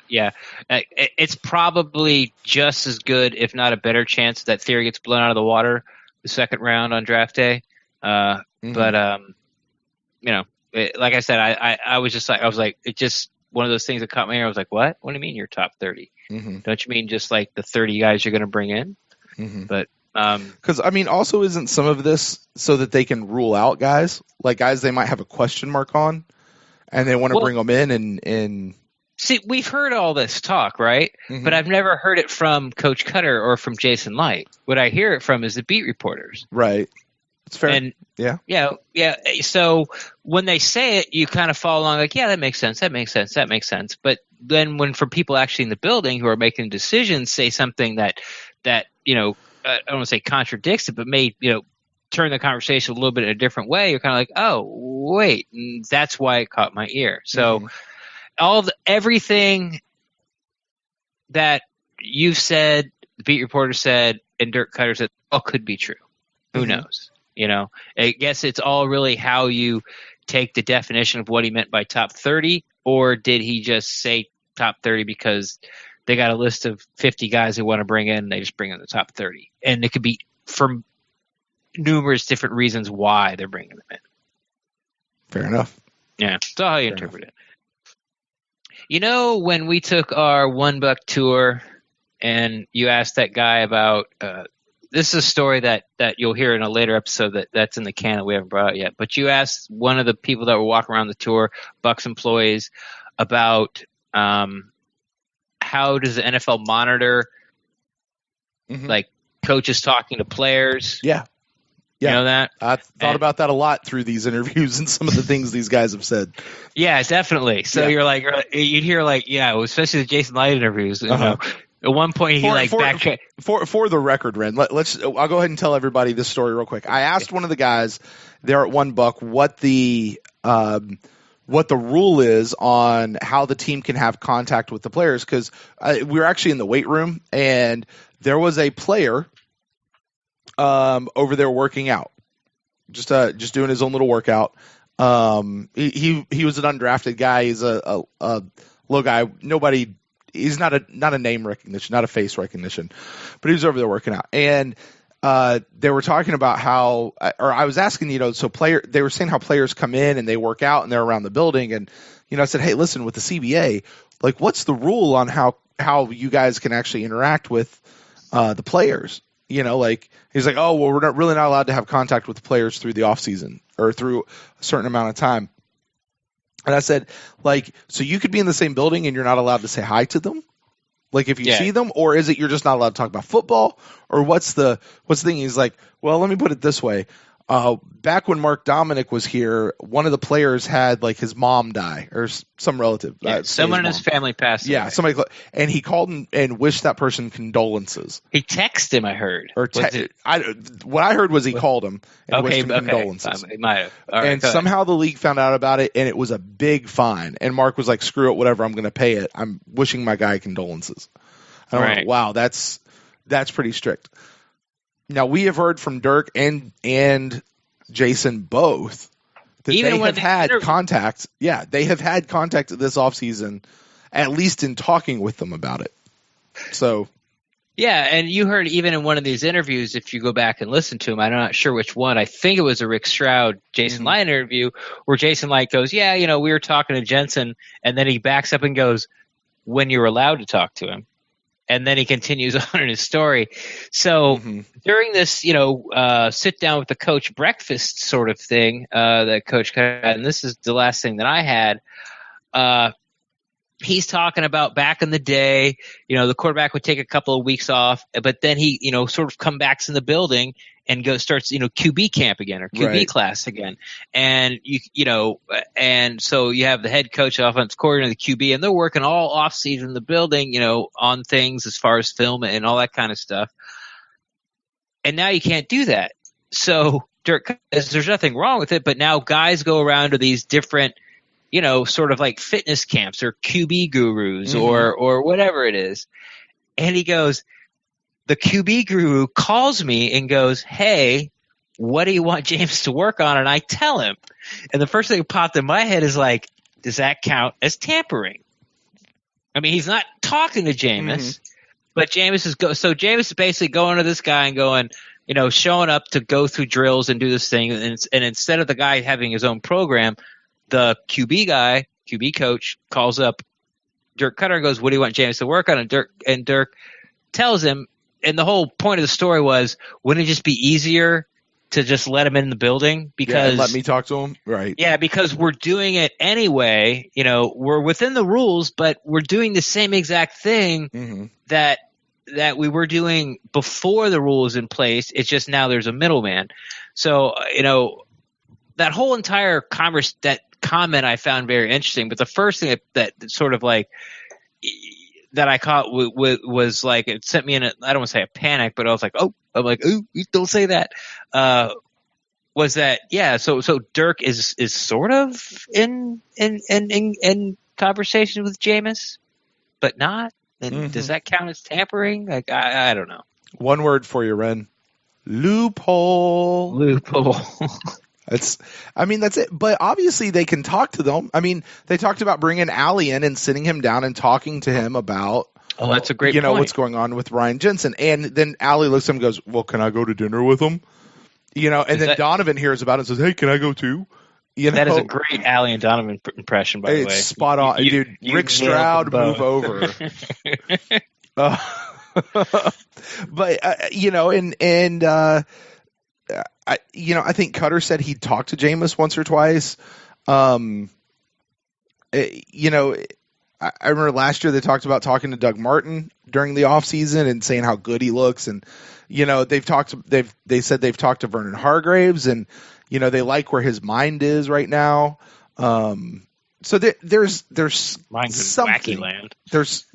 It's probably just as good, if not a better chance, that theory gets blown out of the water the 2nd round on draft day. But you know, like I said, I was like, it just one of those things that caught my ear. I was like, what? What do you mean you're top 30? Don't you mean just like the 30 guys you're going to bring in? But because I mean, also isn't some of this so that they can rule out guys, like guys they might have a question mark on, and they want to bring them in and see, we've heard all this talk, right? But I've never heard it from Coach Koetter or from Jason Licht. What I hear it from is the beat reporters, right? It's fair. And yeah. So when they say it, you kind of follow along like, yeah, that makes sense. That makes sense. That makes sense. But then when for people actually in the building who are making decisions say something that I don't want to say contradicts it, but may, turn the conversation a little bit in a different way, you're kind of like, oh, wait, that's why it caught my ear. So everything that you've said, the beat reporter said, and Dirk Koetter said, all could be true. Who knows? I guess it's all really how you take the definition of what he meant by top 30, or did he just say top 30 because they got a list of 50 guys they want to bring in, and they just bring in the top 30. And it could be for numerous different reasons why they're bringing them in. Fair enough. Yeah, that's all how you interpret it. When we took our $1 tour and you asked that guy about this is a story that you'll hear in a later episode that's in the can that we haven't brought out yet. But you asked one of the people that were walking around the tour, Bucs employees, about how does the NFL monitor like coaches talking to players? Yeah. You know that? I thought about that a lot through these interviews and some of the things these guys have said. Yeah, definitely. So you're like, you'd hear like, especially the Jason Light interviews. At one point, for the record, Ren. I'll go ahead and tell everybody this story real quick. I asked one of the guys there at $1 what the rule is on how the team can have contact with the players, because we were actually in the weight room and there was a player over there working out, just doing his own little workout. He was an undrafted guy. He's a low guy. He's not a name recognition, not a face recognition, but he was over there working out. And they were talking about I was asking, they were saying how players come in and they work out and they're around the building. And, I said, hey, listen, with the CBA, like, what's the rule on how you guys can actually interact with the players? He's like, oh, well, we're not allowed to have contact with the players through the off season or through a certain amount of time. And I said, like, so you could be in the same building and you're not allowed to say hi to them? Like, if you see them, or is it you're just not allowed to talk about football? Or what's the thing? He's like, well, let me put it this way. Back when Mark Dominic was here, one of the players had like his mom die or some relative. Someone in his family passed away. Yeah, somebody, and he called and wished that person condolences. He texted him, I heard. What I heard was he called him and wished him condolences. He might have. And somehow the league found out about it, and it was a big fine. And Mark was like, screw it, whatever, I'm going to pay it. I'm wishing my guy condolences. I don't know. Wow, that's pretty strict. Now, we have heard from Dirk and Jason both that they have had contact. Yeah, they have had contact this offseason, at least in talking with them about it. So, yeah, and you heard even in one of these interviews, if you go back and listen to them, I'm not sure which one. I think it was a Rick Stroud, Jason Light interview where Jason Light goes, yeah, we were talking to Jensen, and then he backs up and goes, when you were allowed to talk to him. And then he continues on in his story. So during this, sit down with the coach breakfast sort of thing that Coach had, and this is the last thing that I had, he's talking about back in the day, the quarterback would take a couple of weeks off, but then he, sort of come back in the building and starts, QB camp again or QB class again. And and so you have the head coach, offensive coordinator, the QB, and they're working all off season in the building, on things as far as film and all that kind of stuff. And now you can't do that. So Dirk, there's nothing wrong with it, but now guys go around to these different, sort of like fitness camps or QB gurus or whatever it is. And he goes, the QB guru calls me and goes, hey, what do you want James to work on? And I tell him. And the first thing that popped in my head is like, does that count as tampering? I mean, he's not talking to Jameis, but Jameis is basically going to this guy and going, showing up to go through drills and do this thing. And instead of the guy having his own program, the QB coach calls up Dirk Koetter and goes, what do you want Jameis to work on? And Dirk tells him, and the whole point of the story was, wouldn't it just be easier to just let him in the building? Because let me talk to him, right? Yeah, because we're doing it anyway. We're within the rules, but we're doing the same exact thing that we were doing before the rules in place. It's just now there's a middleman. So, that whole entire that comment I found very interesting. But the first thing that sort of like that I caught was like, it sent me in I don't want to say a panic, but I was like, ooh, don't say that. Was that, yeah. So Dirk is sort of in conversation with Jameis, but not. And does that count as tampering? Like, I don't know. One word for you, Ren. Loophole. That's it. But obviously they can talk to them. I mean, they talked about bringing Allie in and sitting him down and talking to him about, that's a great point. What's going on with Ryan Jensen. And then Allie looks at him and goes, well, can I go to dinner with him? And then Donovan hears about it and says, hey, can I go too? That is a great Allie and Donovan impression, by the way. It's spot on. Dude, Rick Stroud, move over. But, I think Koetter said he talked to Jameis once or twice. I remember last year they talked about talking to Doug Martin during the offseason and saying how good he looks. And, they said they've talked to Vernon Hargraves and, they like where his mind is right now. So there's Mine's something. Wacky land. There's,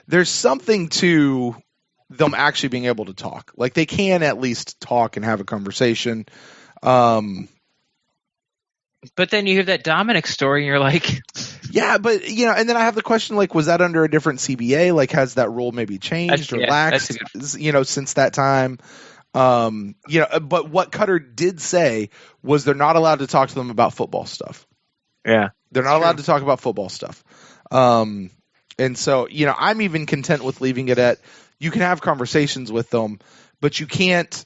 there's something to them actually being able to talk. Like they can at least talk and have a conversation. But then you hear that Dominic story and you're like, yeah, but and then I have the question, like, was that under a different CBA? Like, has that rule maybe changed or laxed, since that time? But what Koetter did say was they're not allowed to talk to them about football stuff. Yeah. They're not allowed to talk about football stuff. And so, I'm even content with leaving it at, you can have conversations with them, but you can't,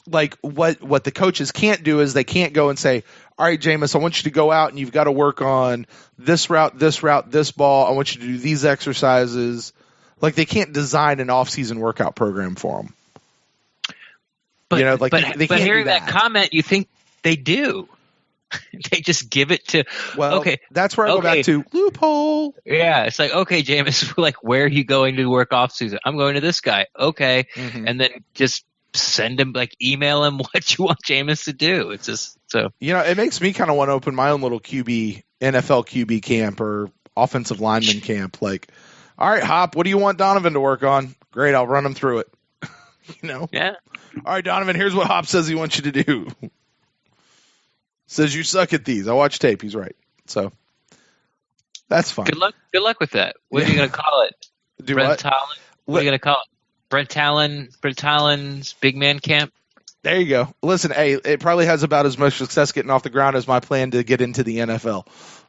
like, what the coaches can't do is they can't go and say, all right, Jameis, I want you to go out and you've got to work on this route, this ball. I want you to do these exercises. Like, they can't design an off-season workout program for them. But, they can't hearing do that comment, you think they do. They just give it to. Well, okay, that's where I go back to loophole. Yeah, it's like, okay, Jameis, like, where are you going to work off season? I'm going to this guy. Okay, and then just send him, like, email him what you want Jameis to do. It's just so. It makes me kind of want to open my own little NFL QB camp or offensive lineman camp. Like, all right, Hop, what do you want Donovan to work on? Great, I'll run him through it. Yeah. All right, Donovan, here's what Hop says he wants you to do. Says you suck at these. I watch tape. He's right. So that's fine. Good luck with that. What are you going to call it? Do Brent what? Talon? What are you going to call it? Brent Talon's big man camp? There you go. Listen, hey, it probably has about as much success getting off the ground as my plan to get into the NFL.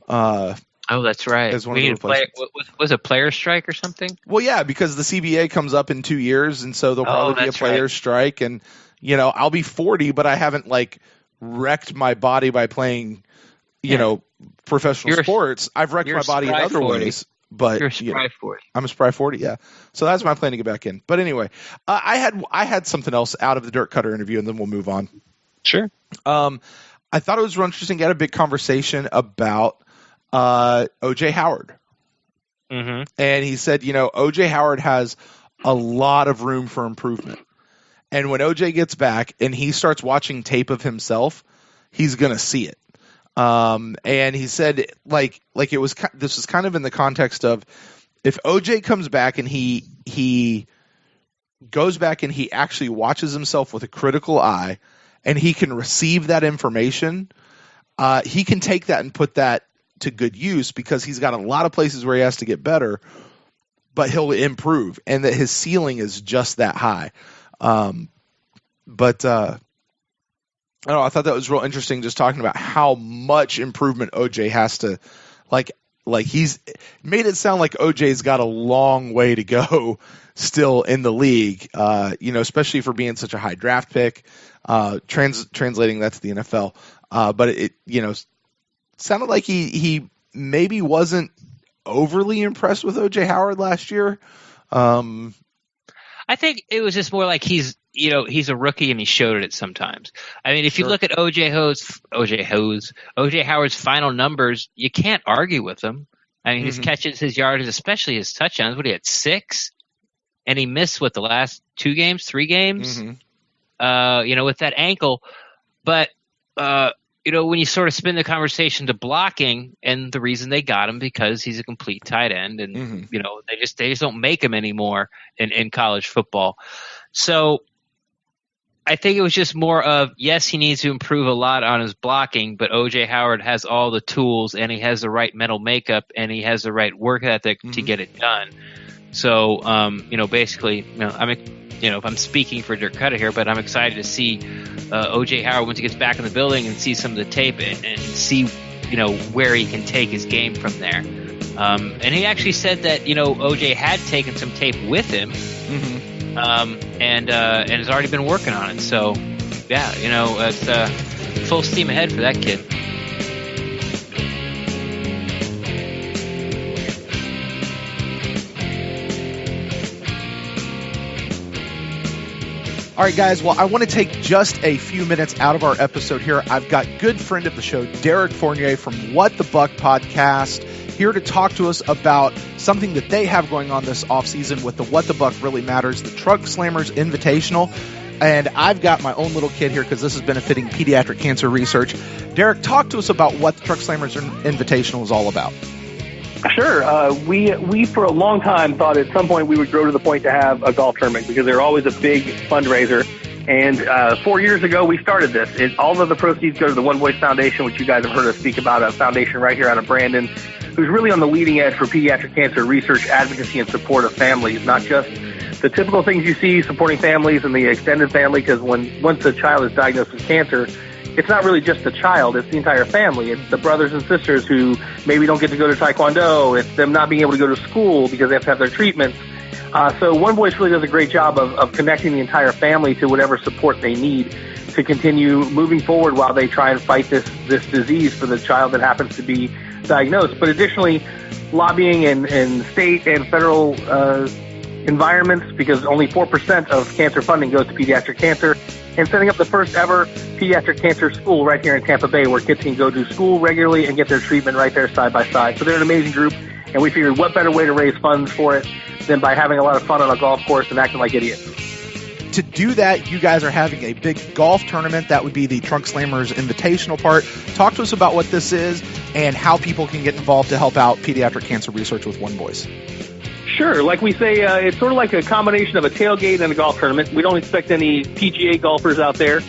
Oh, that's right. As one of the replacements. Was a player strike or something? Well, yeah, because the CBA comes up in 2 years, and so there'll probably be a player strike. And, I'll be 40, but I haven't, like, wrecked my body by playing, professional sports. I've wrecked my body in other ways. But you're a spry 40. I'm a spry 40, yeah. So that's my plan to get back in. But anyway, I had something else out of the Dirk Koetter interview, and then we'll move on. Sure. I thought it was real interesting. Got a big conversation about O.J. Howard. Mm-hmm. And he said, O.J. Howard has a lot of room for improvement. And when O.J. gets back and he starts watching tape of himself, he's going to see it. And he said, like it was, this was kind of in the context of, if O.J. comes back and he goes back and he actually watches himself with a critical eye and he can receive that information, he can take that and put that to good use, because he's got a lot of places where he has to get better, but he'll improve, and that his ceiling is just that high. But I don't know, I thought that was real interesting, just talking about how much improvement OJ has to, like he's made it sound like OJ's got a long way to go still in the league, especially for being such a high draft pick, translating that to the NFL. But it sounded like he maybe wasn't overly impressed with OJ Howard last year. I think it was just more like he's a rookie and he showed it sometimes. I mean, if you look at OJ Howard's final numbers, you can't argue with them. I mean, his catches, his yardage, especially his touchdowns. What, he had 6? and he missed the last 3 games, with that ankle. But, when you sort of spin the conversation to blocking, and the reason they got him because he's a complete tight end, and they just don't make him anymore in college football. So I think it was just more of, yes, he needs to improve a lot on his blocking, but O.J. Howard has all the tools, and he has the right mental makeup, and he has the right work ethic to get it done. So, basically, if I'm speaking for Dirk Koetter here, but I'm excited to see O.J. Howard once he gets back in the building and see some of the tape and see, where he can take his game from there. And he actually said that, O.J. had taken some tape with him. And has already been working on it. So, yeah, it's full steam ahead for that kid. All right, guys. Well, I want to take just a few minutes out of our episode here. I've got good friend of the show, Derek Fournier from What the Buck podcast, here to talk to us about something that they have going on this offseason with the What the Buck Really Matters, the Truck Slammers Invitational. And I've got my own little kid here because this is benefiting pediatric cancer research. Derek, talk to us about what the Truck Slammers Invitational is all about. Sure. We for a long time thought at some point we would grow to the point to have a golf tournament because they're always a big fundraiser. And 4 years ago, we started this. All of the proceeds go to the One Voice Foundation, which you guys have heard us speak about, a foundation right here out of Brandon, who's really on the leading edge for pediatric cancer research, advocacy, and support of families, not just the typical things you see supporting families and the extended family, because once a child is diagnosed with cancer, it's not really just the child, it's the entire family. It's the brothers and sisters who maybe don't get to go to Taekwondo. It's them not being able to go to school because they have to have their treatments. So One Voice really does a great job of connecting the entire family to whatever support they need to continue moving forward while they try and fight this disease for the child that happens to be diagnosed. But additionally, lobbying in state and federal environments, because only 4% of cancer funding goes to pediatric cancer, and setting up the first ever pediatric cancer school right here in Tampa Bay where kids can go to school regularly and get their treatment right there side by side. So they're an amazing group, and we figured what better way to raise funds for it than by having a lot of fun on a golf course and acting like idiots. To do that, you guys are having a big golf tournament. That would be the Trunk Slammers Invitational part. Talk to us about what this is and how people can get involved to help out pediatric cancer research with One Voice. Sure. Like we say, it's sort of like a combination of a tailgate and a golf tournament. We don't expect any PGA golfers out there.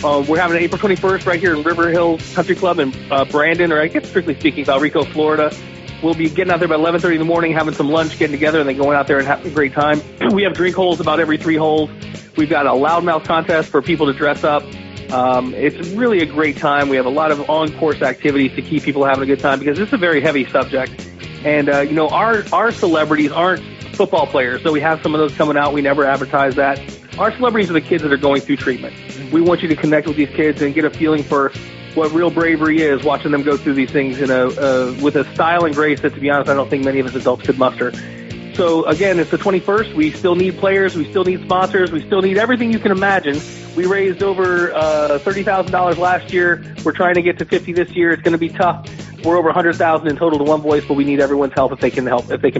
We're having it April 21st right here in River Hills Country Club in Brandon, or I guess strictly speaking, Valrico, Florida. We'll be getting out there by 11:30 in the morning, having some lunch, getting together, and then going out there and having a great time. We have drink holes about every 3 holes. We've got a loudmouth contest for people to dress up. It's really a great time. We have a lot of on-course activities to keep people having a good time because this is a very heavy subject. And, our celebrities aren't football players, so we have some of those coming out. We never advertise that. Our celebrities are the kids that are going through treatment. We want you to connect with these kids and get a feeling for what real bravery is, watching them go through these things with a style and grace that, to be honest, I don't think many of us adults could muster. So, again, it's the 21st. We still need players. We still need sponsors. We still need everything you can imagine. We raised over $30,000 last year. We're trying to get to 50 this year. It's going to be tough. We're over 100,000 in total to One Voice, but we need everyone's help if they can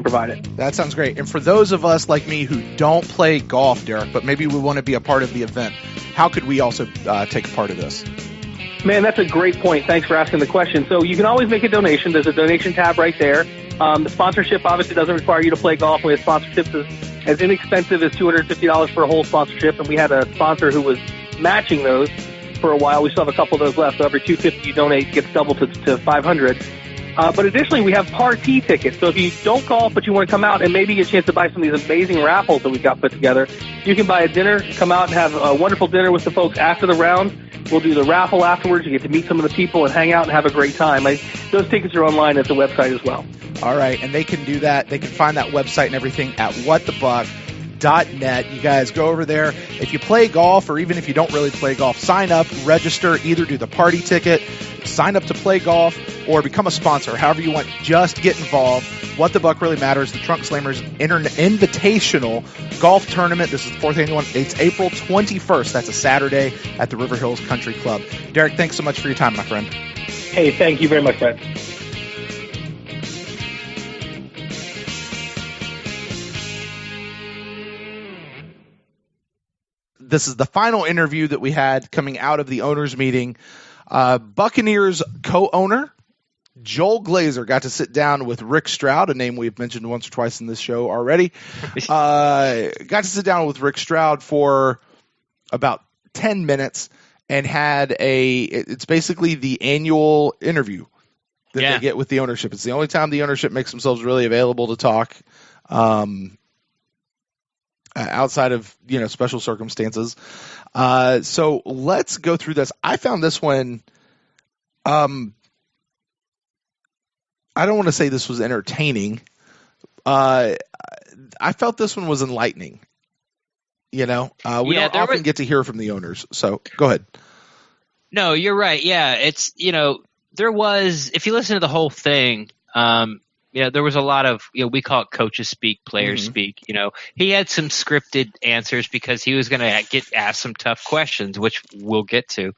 provide it. That sounds great. And for those of us like me who don't play golf, Derek, but maybe we want to be a part of the event, how could we also take a part of this? Man, that's a great point. Thanks for asking the question. So you can always make a donation. There's a donation tab right there. The sponsorship obviously doesn't require you to play golf. We have sponsorships as inexpensive as $250 for a whole sponsorship, and we had a sponsor who was matching those for a while. We still have a couple of those left. So every $250 you donate gets doubled to $500. But additionally, we have party tickets. So if you don't golf but you want to come out and maybe get a chance to buy some of these amazing raffles that we've got put together, you can buy a dinner, come out and have a wonderful dinner with the folks after the round. We'll do the raffle afterwards. You get to meet some of the people and hang out and have a great time. Those tickets are online at the website as well. All right, and they can do that. They can find that website and everything at whatthebuck.net. You guys go over there. If you play golf, or even if you don't really play golf, sign up, register, either do the party ticket, sign up to play golf, or become a sponsor. However you want, just get involved. What the Buck Really Matters, the Trunk Slammers Invitational Golf Tournament. This is the 4th annual one. It's April 21st. That's a Saturday at the River Hills Country Club. Derek, thanks so much for your time, my friend. Hey, thank you very much, Brett. this is the final interview that we had coming out of the owners meeting. Buccaneers co-owner Joel Glazer got to sit down with Rick Stroud, a name we've mentioned once or twice in this show already. Got to sit down with Rick Stroud for about 10 minutes and had it's basically the annual interview that they get with the ownership. It's the only time the ownership makes themselves really available to talk, outside of, special circumstances. So let's go through this. I found this one, I don't want to say this was entertaining. I felt this one was enlightening. We don't often get to hear from the owners. So go ahead. No, you're right. Yeah, it's there was, if you listen to the whole thing, there was a lot of we call it coaches speak, players speak. He had some scripted answers because he was going to get asked some tough questions, which we'll get to.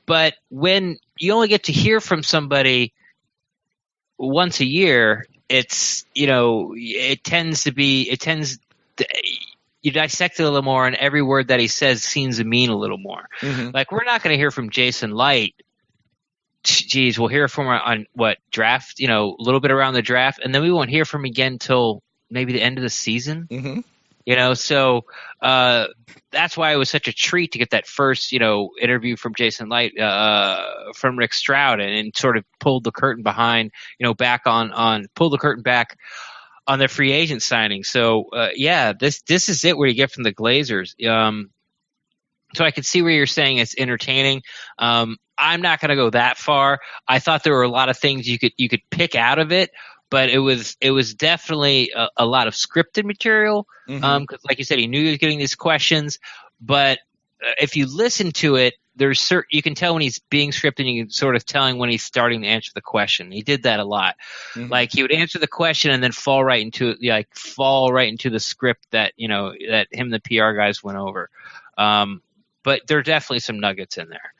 But when you only get to hear from somebody once a year, it's you dissect it a little more, and every word that he says seems to mean a little more. Like, we're not going to hear from Jason Licht. Geez, we'll hear from him on what draft, a little bit around the draft, and then we won't hear from him again till maybe the end of the season. So that's why it was such a treat to get that first, interview from Jason Licht, from Rick Stroud, and sort of pulled the curtain behind, pulled the curtain back on their free agent signing. So this is it where you get from the Glazers. So I could see where you're saying it's entertaining. I'm not going to go that far. I thought there were a lot of things you could pick out of it, but it was definitely a lot of scripted material. Because, like you said, he knew he was getting these questions. But if you listen to it, you can tell when he's being scripted, and you can sort of telling when he's starting to answer the question. He did that a lot. Like, he would answer the question and then fall right into the script that that him and the PR guys went over. But there are definitely some nuggets in there.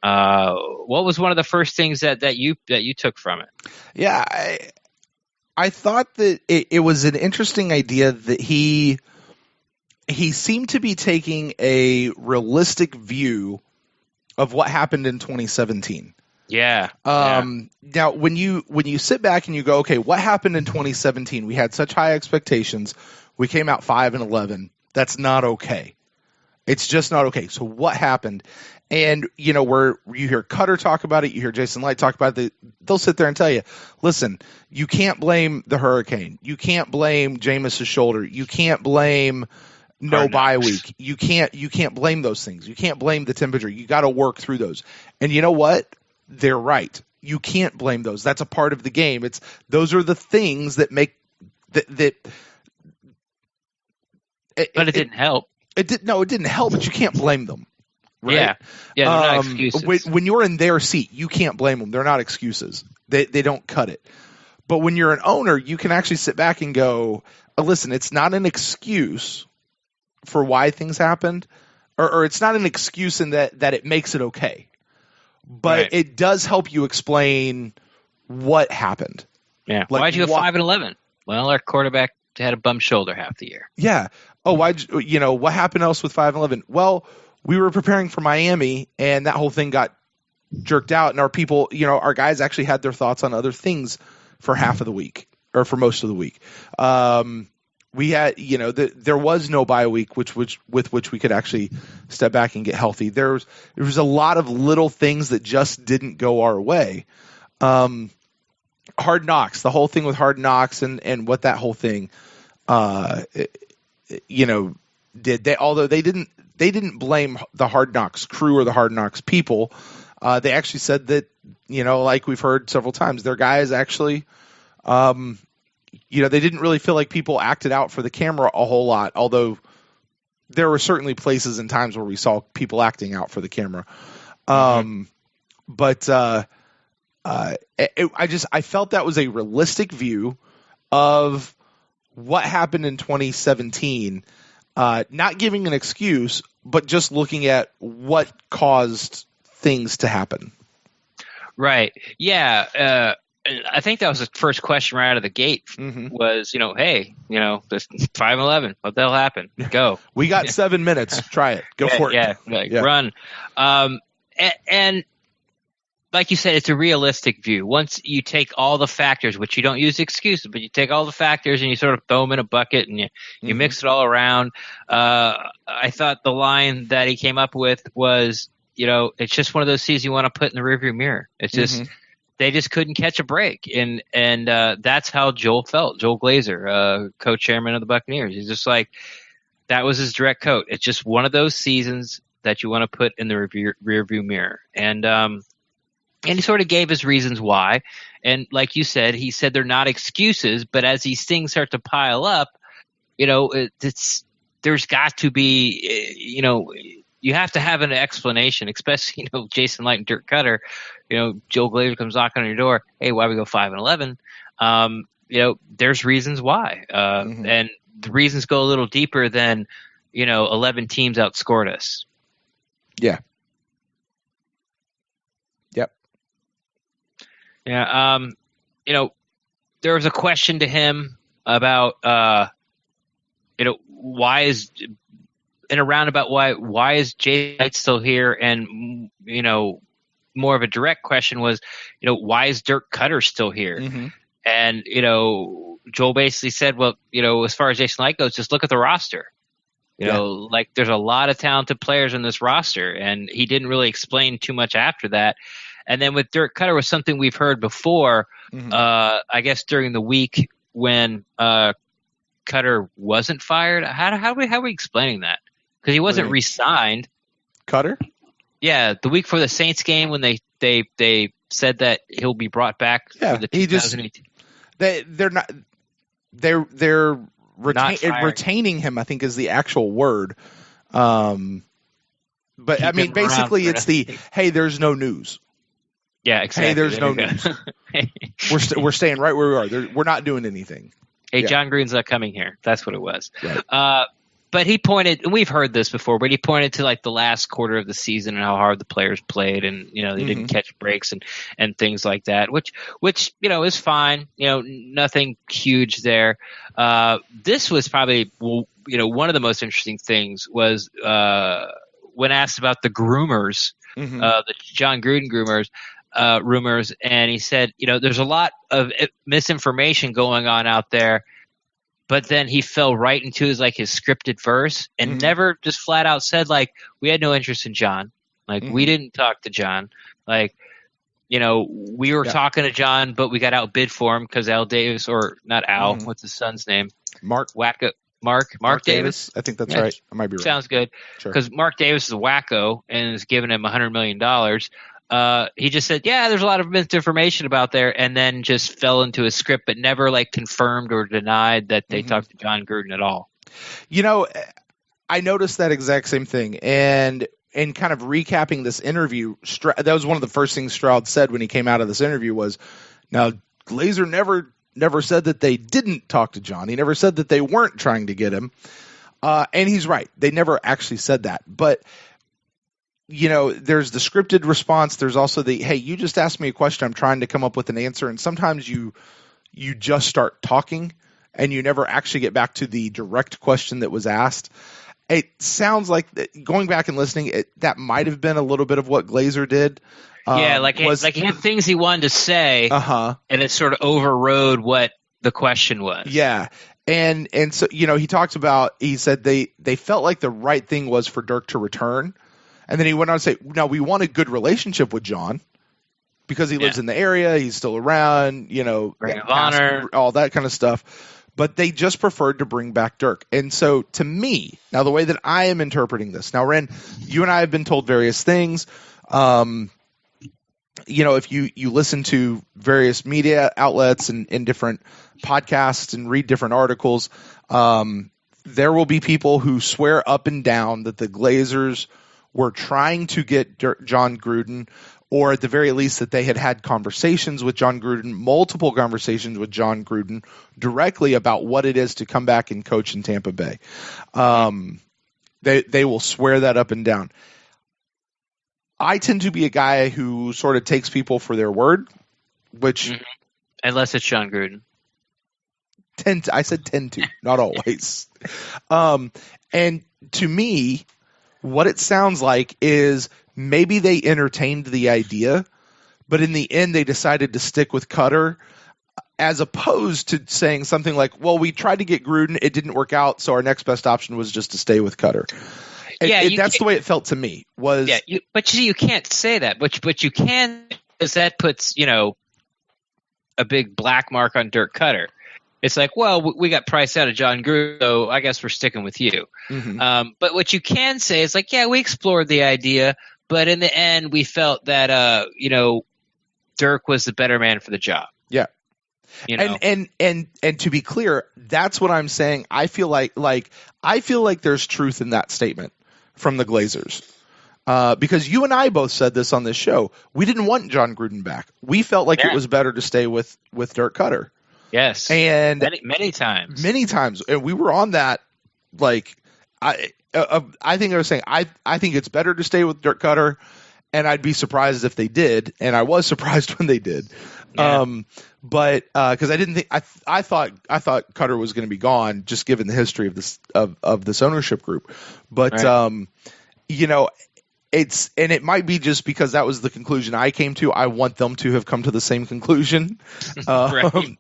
What was one of the first things that you took from it? Yeah, I thought that it was an interesting idea that he seemed to be taking a realistic view of what happened in 2017. Now, when you sit back and you go, okay, what happened in 2017? We had such high expectations. We came out 5-11. That's not okay. It's just not okay. So what happened? And, where you hear Koetter talk about it, you hear Jason Licht talk about it, they'll sit there and tell you, listen, you can't blame the hurricane. You can't blame Jameis's shoulder. You can't blame no bye week. You can't blame those things. You can't blame the temperature. You got to work through those. And you know what? They're right. You can't blame those. That's a part of the game. Those are the things that make that. But it didn't help. It didn't help, but you can't blame them. Right? Yeah, they're not excuses. When you're in their seat, you can't blame them. They're not excuses. They don't cut it. But when you're an owner, you can actually sit back and go, listen, it's not an excuse for why things happened, or it's not an excuse in that it makes it okay. But it does help you explain what happened. Yeah. Why'd you go 5-11? Well, our quarterback had a bum shoulder half the year. Yeah. Oh, what happened else with 5-11? Well, we were preparing for Miami, and that whole thing got jerked out, and our people, our guys actually had their thoughts on other things for half of the week, or for most of the week. We had, there was no bye week, with which we could actually step back and get healthy. There was a lot of little things that just didn't go our way. Hard Knocks, the whole thing with Hard Knocks, and what that whole thing, did. Although they didn't blame the Hard Knocks crew or the Hard Knocks people. They actually said that, like we've heard several times, their guys actually, they didn't really feel like people acted out for the camera a whole lot, although there were certainly places and times where we saw people acting out for the camera. But I felt that was a realistic view of what happened in 2017, not giving an excuse, but just looking at what caused things to happen. Right. Yeah. And I think that was the first question right out of the gate was, hey, this 5-11, what the hell happened? Go. We got 7 minutes. Try it. Go for it. Yeah, run. And like you said, it's a realistic view. Once you take all the factors, which you don't use excuses, but you take all the factors and you sort of throw them in a bucket and you mix it all around. I thought the line that he came up with was, it's just one of those seasons you want to put in the rearview mirror. It's just they just couldn't catch a break, and that's how Joel felt. Joel Glazer, co-chairman of the Buccaneers, he's just like, that was his direct quote. It's just one of those seasons that you want to put in the rearview mirror, and he sort of gave his reasons why. And like you said, he said they're not excuses, but as these things start to pile up, there's got to be, you have to have an explanation, especially, Jason Licht and Dirk Koetter, Joel Glazer comes knocking on your door. Hey, why we go 5-11? There's reasons why. And the reasons go a little deeper than, 11 teams outscored us. Yeah. Yep. Yeah. There was a question to him about, why is in a roundabout why is Jay Knight still here? And more of a direct question was, why is Dirk Koetter still here? And Joel basically said, well, as far as Jason Licht goes, just look at the roster. Like there's a lot of talented players in this roster, and he didn't really explain too much after that. And then with Dirk Koetter was something we've heard before. I guess during the week when Koetter wasn't fired. How are we explaining that? Because he wasn't re-signed. Koetter? Yeah, the week for the Saints game when they said that he'll be brought back for the 2018. They're retaining him, I think is the actual word. But I mean, basically it's hey, there's no news. Yeah, exactly. Hey, there's no news. We're staying right where we are. We're not doing anything. Hey, John Gruden's not coming here. That's what it was. Right. But he pointed, and we've heard this before, but he pointed to like the last quarter of the season and how hard the players played, and they didn't catch breaks and things like that, which is fine. Nothing huge there. This was probably one of the most interesting things was when asked about the groomers, the John Gruden groomers. Rumors, and he said, there's a lot of misinformation going on out there, but then he fell right into his scripted verse and never just flat out said we had no interest in John, we didn't talk to John, we were talking to John, but we got outbid for him because Al Davis, or not Al, what's his son's name? Mark Davis. I think that's right. I might be right. Sounds good, because Mark Davis is a wacko and is giving him $100 million. He just said, yeah, there's a lot of misinformation about there, and then just fell into his script, but never confirmed or denied that they talked to John Gruden at all. I noticed that exact same thing. And kind of recapping this interview, that was one of the first things Stroud said when he came out of this interview was, now, Glazer never said that they didn't talk to John. He never said that they weren't trying to get him. And he's right. They never actually said that. But there's the scripted response. There's also the, hey, you just asked me a question. I'm trying to come up with an answer. And sometimes you just start talking and you never actually get back to the direct question that was asked. It sounds like, going back and listening, that might have been a little bit of what Glazer did. He had things he wanted to say, and it sort of overrode what the question was. Yeah. And so, he talked about, he said they felt like the right thing was for Dirk to return. And then he went on to say, now we want a good relationship with John because he lives in the area. He's still around, Ring of Honor, all that kind of stuff. But they just preferred to bring back Dirk. And so to me, now the way that I am interpreting this, now, Ren, you and I have been told various things. If you listen to various media outlets and different podcasts and read different articles, there will be people who swear up and down that the Glazers were trying to get John Gruden, or at the very least that they had conversations with John Gruden, multiple conversations with John Gruden directly about what it is to come back and coach in Tampa Bay. They will swear that up and down. I tend to be a guy who sort of takes people for their word, which Unless it's John Gruden. I said tend to, not always. And to me, what it sounds like is maybe they entertained the idea, but in the end they decided to stick with Koetter, as opposed to saying something like, well, we tried to get Gruden, it didn't work out, so our next best option was just to stay with Koetter. That's the way it felt to me. But you can't say that. But you can, because that puts, a big black mark on Dirk Koetter. It's like, well, we got priced out of John Gruden, so I guess we're sticking with you. Mm-hmm. But what you can say is like, yeah, we explored the idea, but in the end, we felt that, Dirk was the better man for the job. Yeah. And to be clear, that's what I'm saying. I feel like there's truth in that statement from the Glazers. Because you and I both said this on this show. We didn't want John Gruden back. We felt like it was better to stay with Dirk Koetter. Yes. And many times. Many times. And we were on that, like, I think I was saying, I think it's better to stay with Dirk Koetter, and I'd be surprised if they did, and I was surprised when they did. Yeah. But because I didn't think I thought Koetter was going to be gone, just given the history of this ownership group. But it might be just because that was the conclusion I came to. I want them to have come to the same conclusion, right.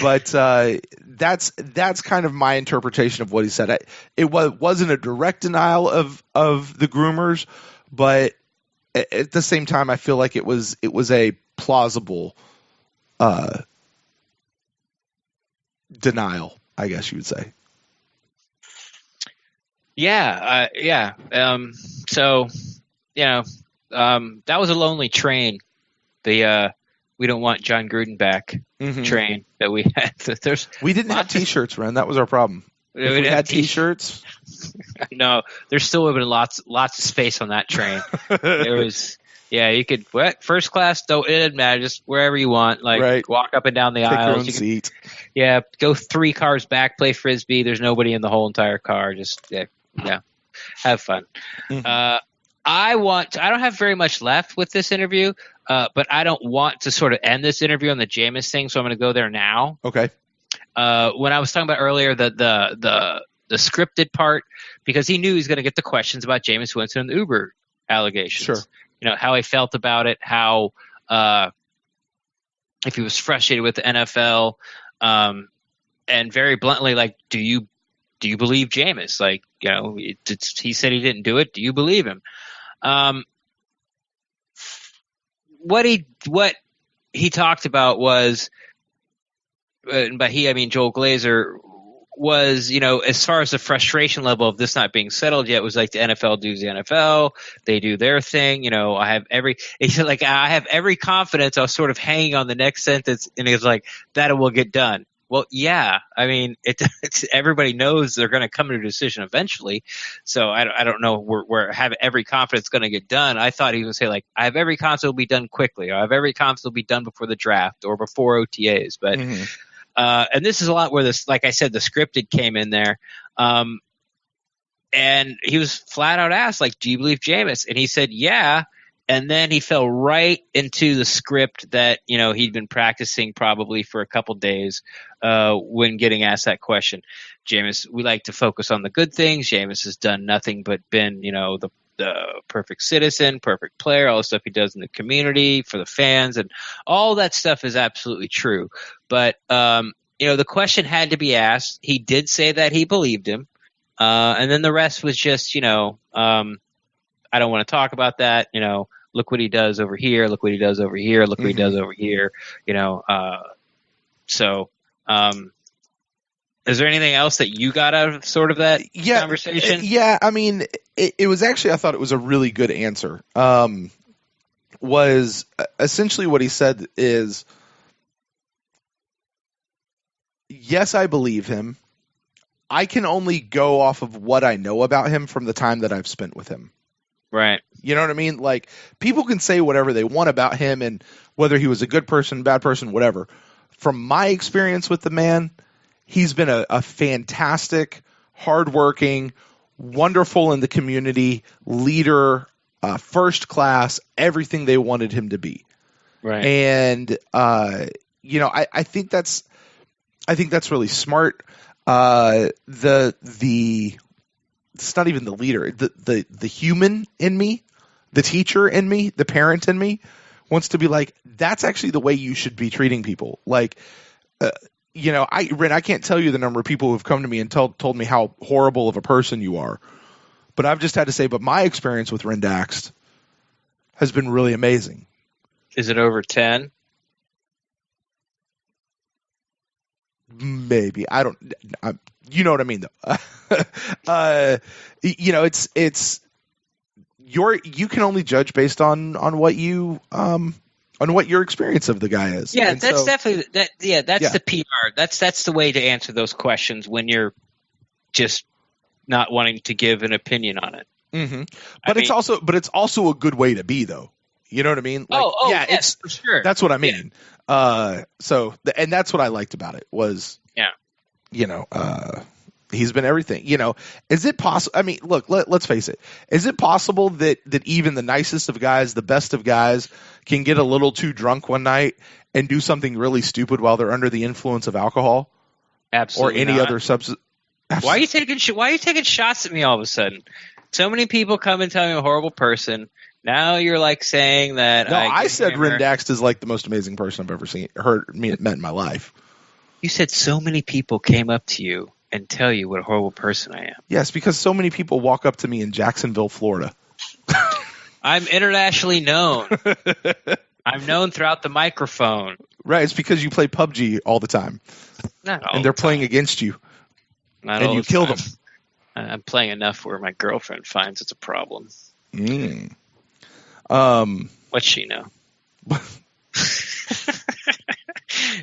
But that's kind of my interpretation of what he said. It wasn't a direct denial of the groomers, but at the same time, I feel like it was a plausible denial, I guess you would say. Yeah. So, that was a lonely train. The we don't want John Gruden back train that we had. We didn't have T-shirts, Ren. That was our problem. If we had T-shirts. No, there still would have been lots of space on that train. There was. Yeah, you could first class. It didn't matter. Just wherever you want. Like right. Walk up and down the aisles. Your own seat. Yeah, go 3 cars back. Play frisbee. There's nobody in the whole entire car. Just have fun. Mm-hmm. I don't have very much left with this interview, but I don't want to sort of end this interview on the Jameis thing, so I'm going to go there now. Okay. When I was talking about earlier the scripted part, because he knew he was going to get the questions about Jameis Winston and the Uber allegations. Sure. How he felt about it, how if he was frustrated with the NFL, and very bluntly, like, do you believe Jameis? Like, he said he didn't do it. Do you believe him? What he talked about was, by he I mean Joel Glazer, was, as far as the frustration level of this not being settled yet, was like the NFL does the NFL, they do their thing. He said, like, I have every confidence. I was sort of hanging on the next sentence, and he was like, that it will get done. Well, yeah, I mean, it's everybody knows they're going to come to a decision eventually. So I don't know. We're having every confidence going to get done. I thought he would say, like, I have every confidence it'll be done quickly, or I have every confidence it'll be done before the draft or before OTAs. But and this is a lot where this, like I said, the scripted came in there. And he was flat out asked, like, do you believe Jameis? And he said, yeah. And then he fell right into the script that, he'd been practicing probably for a couple days when getting asked that question. Jameis, we like to focus on the good things. Jameis has done nothing but been, the perfect citizen, perfect player, all the stuff he does in the community for the fans, and all that stuff is absolutely true. But, the question had to be asked. He did say that he believed him. And then the rest was just, I don't want to talk about that. Look what he does over here. Look what he does over here. Look what he does over here. So, is there anything else that you got out of sort of that conversation? Yeah. I mean, it was actually, I thought it was a really good answer. Was essentially what he said is, yes, I believe him. I can only go off of what I know about him from the time that I've spent with him. Right. You know what I mean? Like, people can say whatever they want about him and whether he was a good person, bad person, whatever. From my experience with the man, he's been a fantastic, hardworking, wonderful in the community, leader, first class, everything they wanted him to be. Right. And, I think that's really smart. It's not even the leader, the human in me, the teacher in me, the parent in me wants to be like, that's actually the way you should be treating people. Like, Ren, I can't tell you the number of people who've come to me and told me how horrible of a person you are. But I've just had to say, but my experience with Ren Daxt has been really amazing. Is it over 10? Maybe. You know what I mean, though. You can only judge based on what you on what your experience of the guy is. Yeah, and that's so, definitely that. Yeah, that's the PR. That's the way to answer those questions when you're just not wanting to give an opinion on it. Mm-hmm. But it's also a good way to be, though. You know what I mean? Like, yes, for sure. That's what I mean. Yeah. And that's what I liked about it was, he's been everything. Is it possible? I mean, look, let's face it. Is it possible that even the nicest of guys, the best of guys, can get a little too drunk one night and do something really stupid while they're under the influence of alcohol? Absolutely. Or any other substance? Why are you taking shots at me all of a sudden? So many people come and tell me I'm a horrible person. Now you're like saying that. No, I said Ren Daxt is like the most amazing person I've ever met in my life. You said so many people came up to you and tell you what a horrible person I am. Yes, because so many people walk up to me in Jacksonville, Florida. I'm internationally known. I'm known throughout the microphone. Right, it's because you play PUBG all the time. Not all and they're the time. playing against you. Not and all you the kill time. them. I'm playing enough where my girlfriend finds it's a problem. What's she know?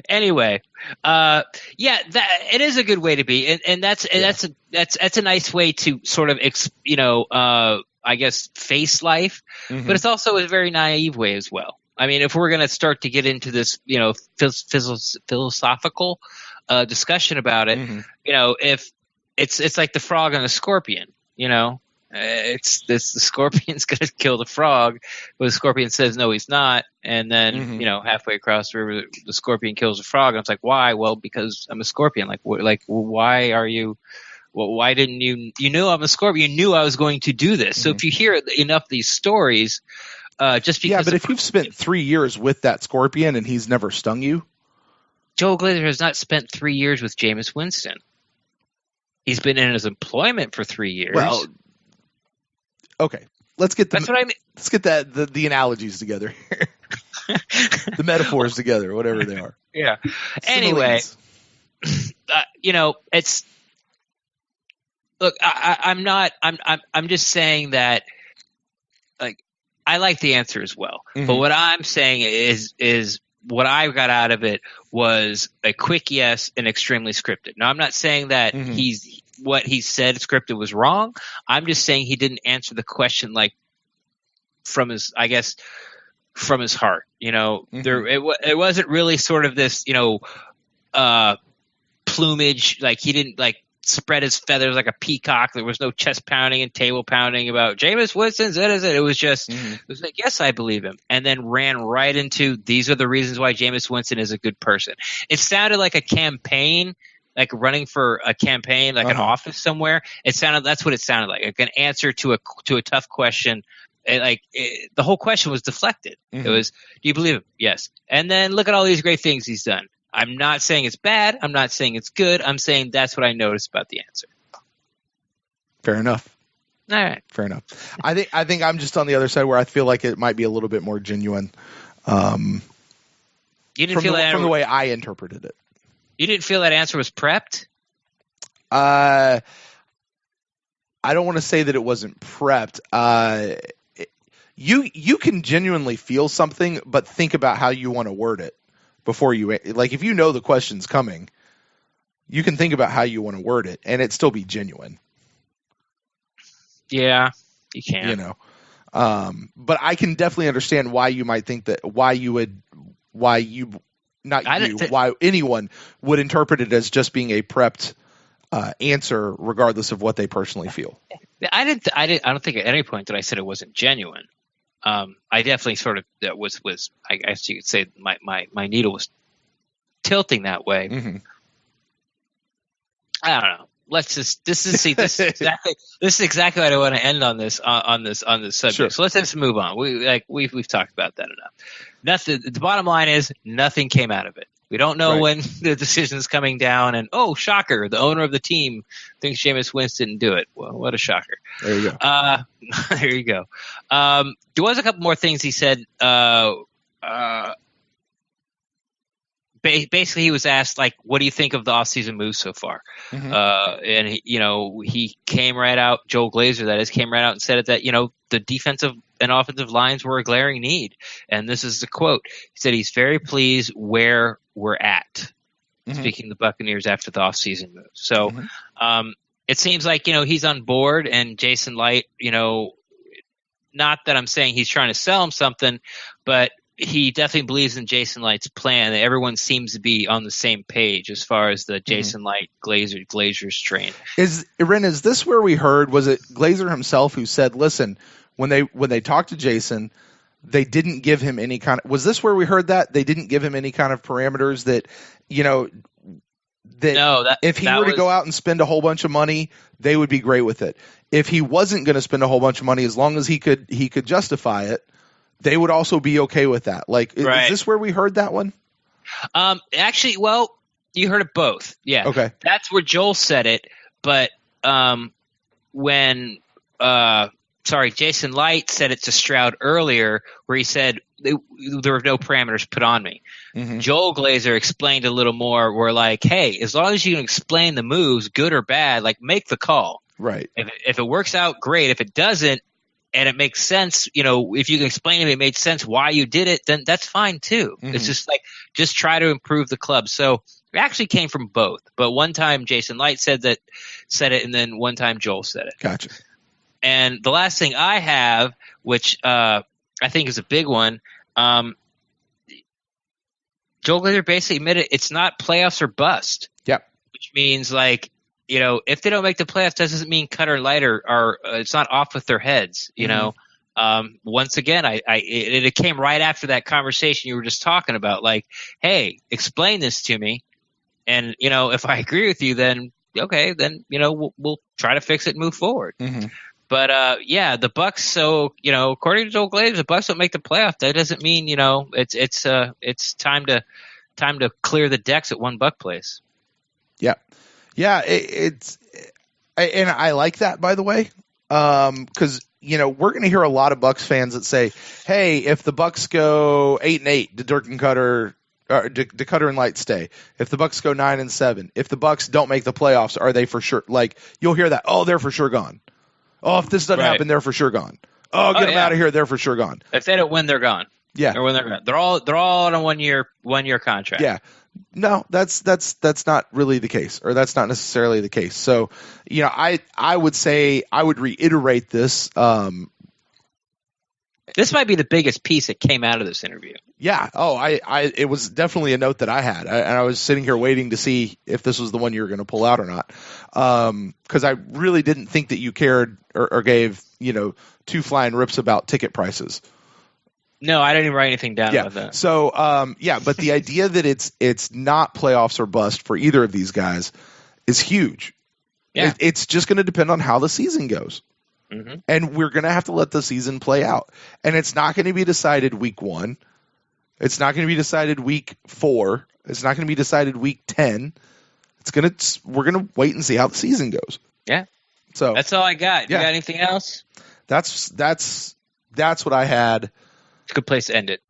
Anyway, it is a good way to be, and that's a nice way to sort of I guess face life, but it's also a very naive way as well. I mean, if we're going to start to get into this, philosophical discussion about it, if it's like the frog and the scorpion, the scorpion's going to kill the frog, but the scorpion says no, he's not, and then halfway across the river, the scorpion kills the frog, and it's like, why? Well, because I'm a scorpion. Why are you? Well, why didn't you? You knew I'm a scorpion. You knew I was going to do this. So if you hear enough of these stories, just because but if you've spent 3 years with that scorpion and he's never stung you, Joel Glazer has not spent 3 years with Jameis Winston. He's been in his employment for 3 years. Well, okay, let's get that's what I mean. Let's get the analogies together, the metaphors together, whatever they are. Yeah. Anyway, it's look. I'm just saying that, like, I like the answer as well. But what I'm saying is what I got out of it was a quick yes and extremely scripted. Now, I'm not saying that what he said scripted was wrong. I'm just saying he didn't answer the question like from his heart. It wasn't really sort of this, plumage. Like, he didn't spread his feathers like a peacock. There was no chest pounding and table pounding about Jameis Winston's. It was just, it was like, yes, I believe him. And then ran right into, these are the reasons why Jameis Winston is a good person. It sounded like a campaign, like running for a campaign, like an office somewhere. That's what it sounded like an answer to a tough question. The whole question was deflected. It was, do you believe him? Yes. And then look at all these great things he's done. I'm not saying it's bad. I'm not saying it's good. I'm saying that's what I noticed about the answer. Fair enough. All right. Fair enough. I think I'm just on the other side where I feel like it might be a little bit more genuine. You didn't feel that from the way I interpreted it. You didn't feel that answer was prepped? I don't want to say that it wasn't prepped. You can genuinely feel something, but think about how you want to word it before you, like, if you know the question's coming, you can think about how you want to word it and it still be genuine. Yeah, you can. But I can definitely understand why you might think that, why anyone would interpret it as just being a prepped answer, regardless of what they personally feel. I don't think at any point that I said it wasn't genuine. I definitely sort of, that was I guess you could say my needle was tilting that way. Mm-hmm. I don't know. Let's just this is exactly what I want to end on this subject. Sure. So let's just move on. We've talked about that enough. Nothing. The bottom line is nothing came out of it. We don't know when the decision's coming down, and shocker, the owner of the team thinks Jameis Winston didn't do it. Well, what a shocker. There you go. There you go. There was a couple more things he said. Basically, he was asked, like, what do you think of the offseason moves so far? Mm-hmm. And he came right out. Joel Glazer, that is, came right out and said that the defensive and offensive lines were a glaring need. And this is the quote. He said he's very pleased where we're at. Mm-hmm. Speaking of the Buccaneers after the offseason moves. So it seems like he's on board, and Jason Licht. Not that I'm saying he's trying to sell him something, but he definitely believes in Jason Light's plan. Everyone seems to be on the same page as far as the Jason Licht Glazer's train. Is this where we heard? Was it Glazer himself who said, "Listen, when they talked to Jason, they didn't give him any kind of." Was this where we heard that they didn't give him any kind of parameters that if he were to go out and spend a whole bunch of money, they would be great with it. If he wasn't going to spend a whole bunch of money, as long as he could justify it, they would also be okay with that. Like, is this where we heard that one? Actually, well, you heard it both. Yeah. Okay. That's where Joel said it. But when Jason Licht said it to Stroud earlier, where he said there were no parameters put on me. Mm-hmm. Joel Glazer explained a little more. We're like, hey, as long as you can explain the moves, good or bad, like, make the call. Right. If it works out, great. If it doesn't, and it makes sense, if you can explain to me it made sense why you did it, then that's fine too. Mm-hmm. It's just like, just try to improve the club. So it actually came from both. But one time Jason Licht said it, and then one time Joel said it. Gotcha. And the last thing I have, which I think is a big one, Joel Glazer basically admitted it's not playoffs or bust. Yep. Which means, like, if they don't make the playoffs, that doesn't mean Koetter and Licht are it's not off with their heads. Once again, it came right after that conversation you were just talking about. Like, hey, explain this to me, and if I agree with you, then okay, then we'll try to fix it and move forward. Mm-hmm. But the Bucs. So according to Joel Glazer, the Bucs don't make the playoff. That doesn't mean it's time to clear the decks at one Buc place. Yeah. Yeah, and I like that, by the way, because we're going to hear a lot of Bucs fans that say, "Hey, if the Bucs go 8-8, did Dirk Koetter or did Koetter and Licht stay? If the Bucs go 9-7, if the Bucs don't make the playoffs, are they for sure?" Like, you'll hear that. "Oh, they're for sure gone. Oh, if this doesn't happen, they're for sure gone. Oh, get them out of here. They're for sure gone. If they don't win, they're gone. Yeah, or when they're gone. They're all on a one year contract. Yeah." No, that's not really the case, or that's not necessarily the case. So, I would say I would reiterate this. This might be the biggest piece that came out of this interview. Yeah. Oh, it was definitely a note that I had, and I was sitting here waiting to see if this was the one you were going to pull out or not, because I really didn't think that you cared or gave two flying rips about ticket prices. No, I didn't even write anything down about that. So, but the idea that it's not playoffs or bust for either of these guys is huge. Yeah. It's just going to depend on how the season goes. Mm-hmm. And we're going to have to let the season play out. And it's not going to be decided week 1. It's not going to be decided week 4. It's not going to be decided week 10. We're going to wait and see how the season goes. Yeah. So that's all I got. You got anything else? That's what I had. It's a good place to end it.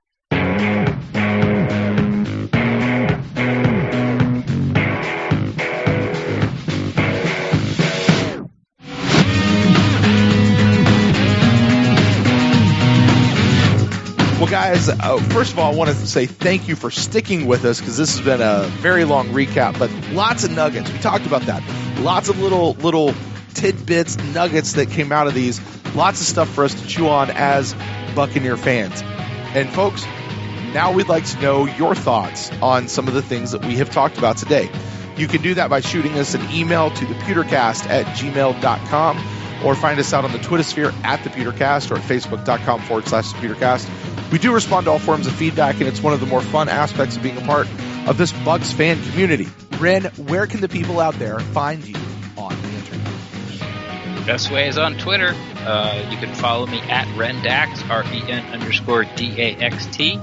Well, guys, first of all, I want to say thank you for sticking with us, because this has been a very long recap, but lots of nuggets. We talked about that. Lots of little tidbits, nuggets that came out of these. Lots of stuff for us to chew on as Buccaneer fans. And folks, now we'd like to know your thoughts on some of the things that we have talked about today. You can do that by shooting us an email to ThePewterCast@gmail.com, or find us out on the Twitter sphere at ThePewterCast, or at Facebook.com/ThePewterCast. We do respond to all forms of feedback, and it's one of the more fun aspects of being a part of this Bucs fan community. Ren, where can the people out there find you on the internet? The best way is on Twitter. You can follow me at Rendax, REN_DAXT.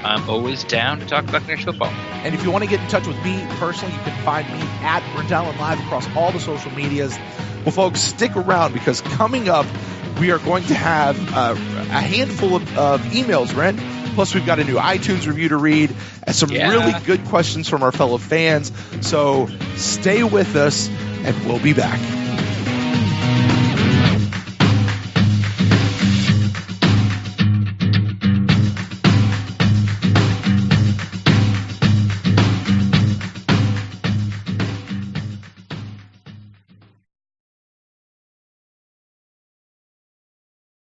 I'm always down to talk Buccaneers football. And if you want to get in touch with me personally, you can find me at Rendell Live across all the social medias. Well, folks, stick around because coming up, we are going to have a handful of emails, Ren. Plus, we've got a new iTunes review to read and some really good questions from our fellow fans. So stay with us, and we'll be back.